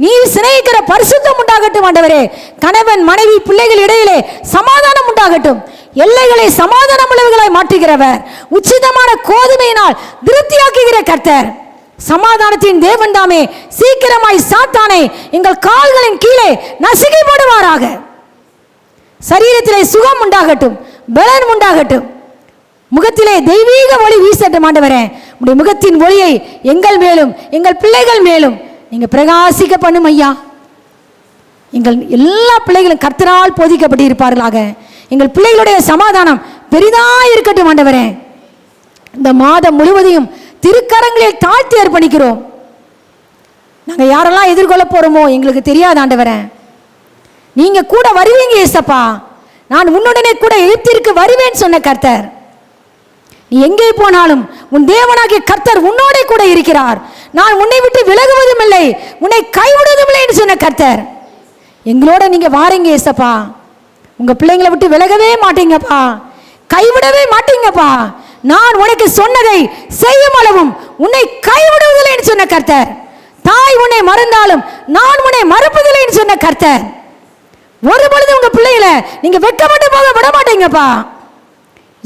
Speaker 1: நீர் சிநேகிக்கிற பரிசுத்தம் உண்டாகட்டும் ஆண்டவரே. கணவன் மனைவி பிள்ளைகள் இடையிலே சமாதானம் உண்டாகட்டும். எல்லைகளை சமாதானம் உள்ளவர்களாய் மாற்றுகிறவர், உச்சிதமான கோதுமையினால் திருப்தியாக்குகிற கர்த்தர், சமாதானத்தின் தேவன் தாமே சீக்கிரமாய் சாத்தானை எங்கள் கால்களின் கீழே நசுக்கி போடுவாராக. சரீரத்திலே சுகம் உண்டாகட்டும், பலன் உண்டாகட்டும். முகத்திலே தெய்வீக ஒளி வீசட்டும் ஆண்டவரே. உடைய முகத்தின் ஒளியை எங்கள் மேலும் எங்கள் பிள்ளைகள் மேலும் நீங்க பிரகாசிக்க பண்ணும் ஐயா. எங்கள் எல்லா பிள்ளைகளும் கர்த்தரால் போதிக்கப்பட்டு இருப்பார்களாக. எங்கள் பிள்ளைகளுடைய சமாதானம் பெரிதாக இருக்கட்டும் ஆண்டவரே. இந்த மாதம் முழுவதையும் திருக்கரங்களில் தாழ்த்தி அர்ப்பணிக்கிறோம். நாங்கள் யாரெல்லாம் எதிர்கொள்ள போறோமோ எங்களுக்கு தெரியாது ஆண்டவரே. நீங்க கூட வருவீங்க ஏசப்பா. நான் உன்னுடனே கூட எகிப்திற்கு வருவேன் சொன்ன கர்த்தர். நீ எங்கே போனாலும் உன் தேவனாகிய கர்த்தர் உன்னோட கூட இருக்கிறார். நான் உன்னை விட்டு விலகுவதும் இல்லை, உன்னை கைவிடுவதும் இல்லை என்று சொன்ன கர்த்தர். எங்களோட நீங்க வாரீங்க ஏசப்பா. உங்க பிள்ளைங்களை விட்டு விலகவே மாட்டீங்கப்பா, கைவிடவே மாட்டீங்கப்பா. நான் உனக்கு சொன்னதை செய்யும் அளவும் உன்னை கைவிடுவதில்லை என்று சொன்ன கர்த்தர். தாய் உன்னை மறந்தாலும் நான் உன்னை மறப்பதில்லை என்று சொன்ன கர்த்தர். ஒரு பொழுது உங்க பிள்ளைகளை நீங்க வெட்கப்பட்டு போக விட மாட்டீங்கப்பா.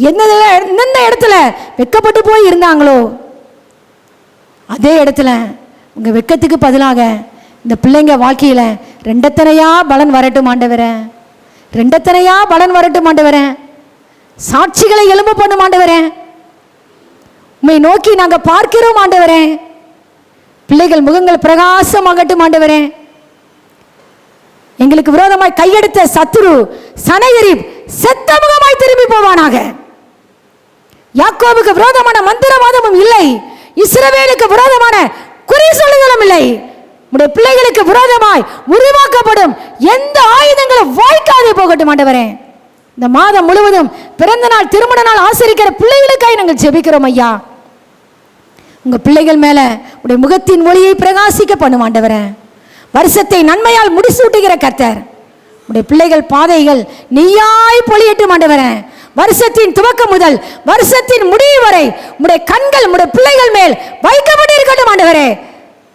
Speaker 1: எந்தெந்த இடத்துல வெட்கப்பட்டு போய் இருந்தாங்களோ அதே இடத்துல உங்க வெட்கத்துக்கு பதிலாக இந்த பிள்ளைங்க வாழ்க்கையில ரெண்டத்தனையா பலன் வரட்டும் ஆண்டவரே. ரெண்டத்தனையா பலன் வரட்டும் ஆண்டவரே. சாட்சிகளை எழும்ப பண்ணும் ஆண்டவரே. உம்மை நோக்கி நாங்க பார்க்கிறோம் ஆண்டவரே. பிள்ளைகள் முகங்கள் பிரகாசமாகட்டும் ஆண்டவரே. எங்களுக்கு விரோதமாய் கையெடுத்த சத்துரு சனகரிப் செத்த முகமாய் திரும்பி போவானாக. யாக்கோபுக்கு விரோதமான மந்திரவாதமும் இல்லை, இஸ்ரவேலுக்கு விரோதமான குறி சொல்லுதலும் இல்லை. உடைய பிள்ளைகளுக்கு விரோதமாய் உருவாக்கப்படும் எந்த ஆயுதங்களும் வாய்க்காதே போகட்டும் ஆண்டவரே. இந்த மாதம் முழுவதும் பிறந்த நாள் திருமண நாள் ஆசரிக்கிற பிள்ளைகளுக்காக நாங்கள் ஜெபிக்கிறோம் ஐயா. உங்க பிள்ளைகள் மேல உடைய முகத்தின் ஒளியை பிரகாசிக்க பண்ணும் ஆண்டவரே. வருஷத்தை நன்மையால் முடிசூட்டுகிற கர்த்தர், உடைய பிள்ளைகள் பாதைகள் நீயாய் பொழியட்டும் ஆண்டவரே. வருஷத்தின் துவக்கம் முதல் வருஷத்தின் முடிவு வரை உடைய கண்கள் உடைய பிள்ளைகள் மேல் வைக்கப்பட்டு இருக்கட்டும் ஆண்டவரே.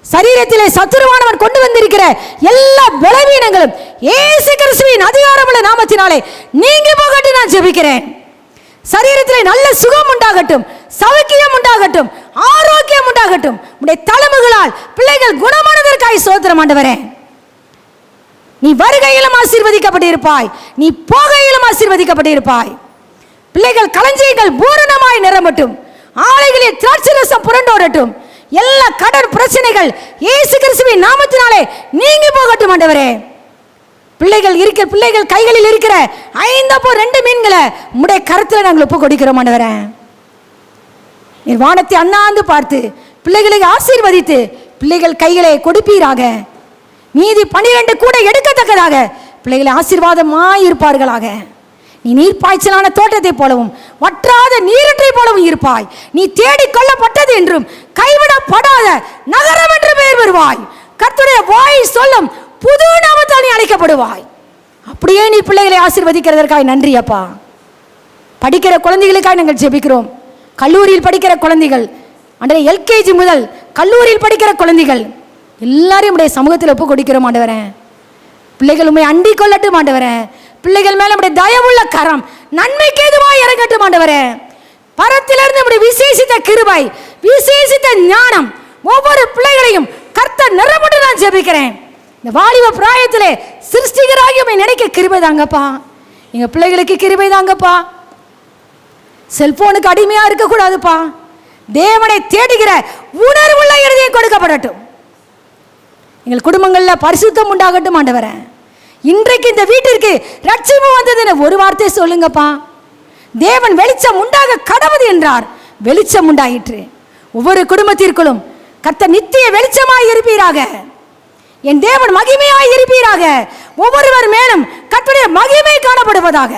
Speaker 1: சரீரத்திலே சத்துருவானவன் கொண்டு வந்திருக்கிற எல்லா பலவீனங்களும் இயேசு கிறிஸ்துவின் அதிகாரமுள்ள நாமத்தினாலே நீங்கி போகட்டும் நான் ஜெபிக்கிறேன். சரீரத்திலே நல்ல சுகம் உண்டாகட்டும், சௌக்கியம் உண்டாகட்டும், ஆரோக்கியம் உண்டாகட்டும். உடைய தழும்புகளால் பிள்ளைகள் குணமானதற்காய் ஸ்தோத்திரம் ஆண்டவரே. நீ வருகையிலும் ஆசீர்வதிக்கப்பட்டு இருப்பாய், நீ போகையிலும் ஆசீர்வதிக்கப்பட்டு இருப்பாய். பிள்ளைகள் களஞ்சியங்கள் பூரணமாய் நிரம்பட்டும், ஆலைகளில் திராட்சை ரசம் புரண்டோடட்டும். எல்லா கடன் பிரச்சனைகள் இயேசு கிறிஸ்துவின் நாமத்தினாலே நீங்கி போகட்டும் ஆண்டவரே. பிள்ளைகள் கைகளில் இருக்கிற 5 மீன்களை உம்முடைய கரத்தில் நாங்கள் ஒப்பு கொடுக்கிறோம் ஆண்டவரே. நீர் வானத்தை அண்ணாந்து பார்த்து பிள்ளைகளை ஆசீர்வதித்து பிள்ளைகள் கைகளை கொடுப்பீராக. மீதி 12 கூட எடுக்கத்தக்கதாக பிள்ளைகளை ஆசீர்வாதமாய் இருப்பார்களாக. நீ நீர் பாய்ச்சலான தோட்டத்தை போலவும் வற்றாத நீரற்றை போலவும் இருப்பாய். நீ தேடிக் கொள்ளப்பட்டது என்றும் கைவிடப்படாத நகரம் என்று பெயர் பெறுவாய். கர்த்தருடைய வாய் சொல்லும் புது நாமத்தால் நீ அழைக்கப்படுவாய். அப்படியே நீ பிள்ளைகளை ஆசீர்வதிக்கிறதற்காக நன்றி அப்பா. படிக்கிற குழந்தைகளுக்காக நாங்கள் ஜெபிக்கிறோம். கல்லூரியில் படிக்கிற குழந்தைகள், அன்றைய LKG முதல் கல்லூரியில் படிக்கிற குழந்தைகள் எல்லாரையும் உடைய சமூகத்தில் ஒப்பு கொடுக்கிறோம் ஆண்டவரே. பிள்ளைகள் உண்மை அண்டி கொள்ளட்டும் ஆண்டவரே. பிள்ளைகள் மேல உடைய தயவுள்ள கரம் நன்மைக்கு ஏதுவாய் இறங்கட்டும் ஆண்டவரே. பரத்திலிருந்து உடைய விசேஷித்த கிருபை, விசேஷித்த ஞானம் ஒவ்வொரு பிள்ளைகளையும் கர்த்தர் நிரப்பட்டு நான் ஜெபிக்கிறேன். இந்த வாலிப பிராயத்திலே சிருஷ்டிகராகி உம்மை நினைக்க கிருபை தாங்கப்பா. எங்க பிள்ளைகளுக்கு கிருபை தாங்கப்பா. செல்போனுக்கு அடிமையா இருக்கக்கூடாதுப்பா. தேவனை தேடுகிற உணர்வுள்ள இருதயம் கொடுக்கப்படட்டும். எங்கள் குடும்பங்களில் பரிசுத்தம் உண்டாகட்டும் ஆண்டவரே. இன்றைக்கு இந்த வீட்டிற்கு ரட்சிப்பு வந்ததுன்னு ஒரு வார்த்தை சொல்லுங்கப்பா. தேவன் வெளிச்சம் உண்டாக கடவுது என்றார், வெளிச்சம் உண்டாயிற்று. ஒவ்வொரு குடும்பத்திற்குள்ளும் கர்த்தர் நித்திய வெளிச்சமாய் இருப்பீராக. என் தேவன் மகிமையாய் இருப்பீராக. ஒவ்வொருவர் மேலும் கர்த்தருடைய மகிமை காணப்படுவதாக.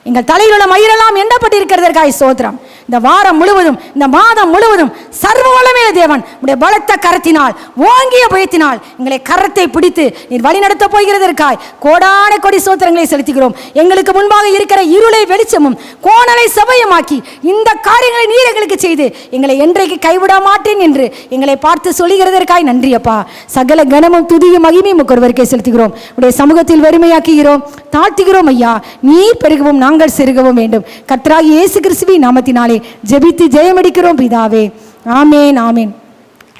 Speaker 1: எங்கள் தலையில் உள்ள மயிரெல்லாம் எண்ணப்பட்டிருக்கிறதற்காக ஸ்தோத்திரம். இந்த வாரம் முழுவதும், இந்த மாதம் முழுவதும் சர்வ வல்லமையுள்ள தேவன் உடைய பலத்த கரத்தினால், ஓங்கிய பயத்தினால் எங்களை கரத்தை பிடித்து நீர் வழி நடத்த போகிறதற்காய் கோடான கொடி ஸ்தோத்திரங்களை செலுத்துகிறோம். எங்களுக்கு முன்பாக இருக்கிற இருளை வெளிச்சமும் கோணலை சபையமாக்கி இந்த காரியங்களை நீர் எங்களுக்கு செய்து எங்களை என்றைக்கு கைவிட மாட்டேன் என்று எங்களை பார்த்து சொல்லுகிறதற்காய் நன்றி அப்பா. சகல கனமும் துதியும் மகிமையும் ஒருவருக்கே செலுத்துகிறோம். உடைய சமூகத்தில் வறுமையாக்குகிறோம், தாழ்த்துகிறோம் ஐயா. நீர் பெருகவும் நாங்கள் சிறுகவும் வேண்டும். கர்த்தராகிய இயேசு கிறிஸ்துவின் நாமத்தினாலே ஜெபித்து ஜெயமடிக்கிறோம் பிதாவே. ஆமேன் ஆமேன்.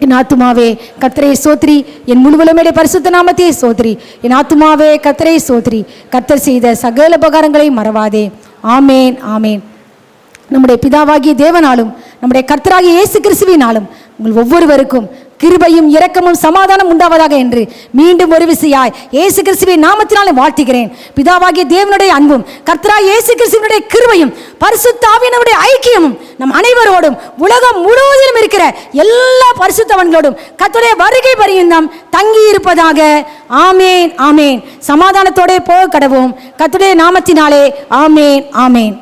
Speaker 1: என் ஆத்துமாவே கர்த்தரை ஸ்தோத்திரி, என் முழுவலுமே பரிசுத்த நாமத்தையே ஸ்தோத்திரி. என் ஆத்துமாவே கர்த்தரை ஸ்தோத்திரி, கர்த்தர் செய்த சகல உபகாரங்களை மறவாதே. ஆமேன் ஆமேன். நம்முடைய பிதாவாகிய தேவனாலும் நம்முடைய கர்த்தராகிய இயேசு கிறிஸ்துவினாலும் உங்கள் ஒவ்வொருவருக்கும் கிருபையும் இரக்கமும் சமாதானம் உண்டாவதாக என்று மீண்டும் ஒரு விசையாய் இயேசு கிறிஸ்துவின் நாமத்தினாலே வாழ்த்துகிறேன். பிதாவாகிய தேவனுடைய அன்பும் கர்த்தராகிய இயேசு கிறிஸ்துவினுடைய கிருபையும் பரிசுத்த ஆவியினுடைய ஐக்கியமும் நம் அனைவரோடும் உலகம் முழுவதிலும் இருக்கிற எல்லா பரிசுத்தவான்களோடும் கர்த்தருடைய வருகை பரியந்தம் தங்கி இருப்பதாக. ஆமேன் ஆமேன். சமாதானத்தோட போக கடவோம் கர்த்தருடைய நாமத்தினாலே. ஆமேன் ஆமேன்.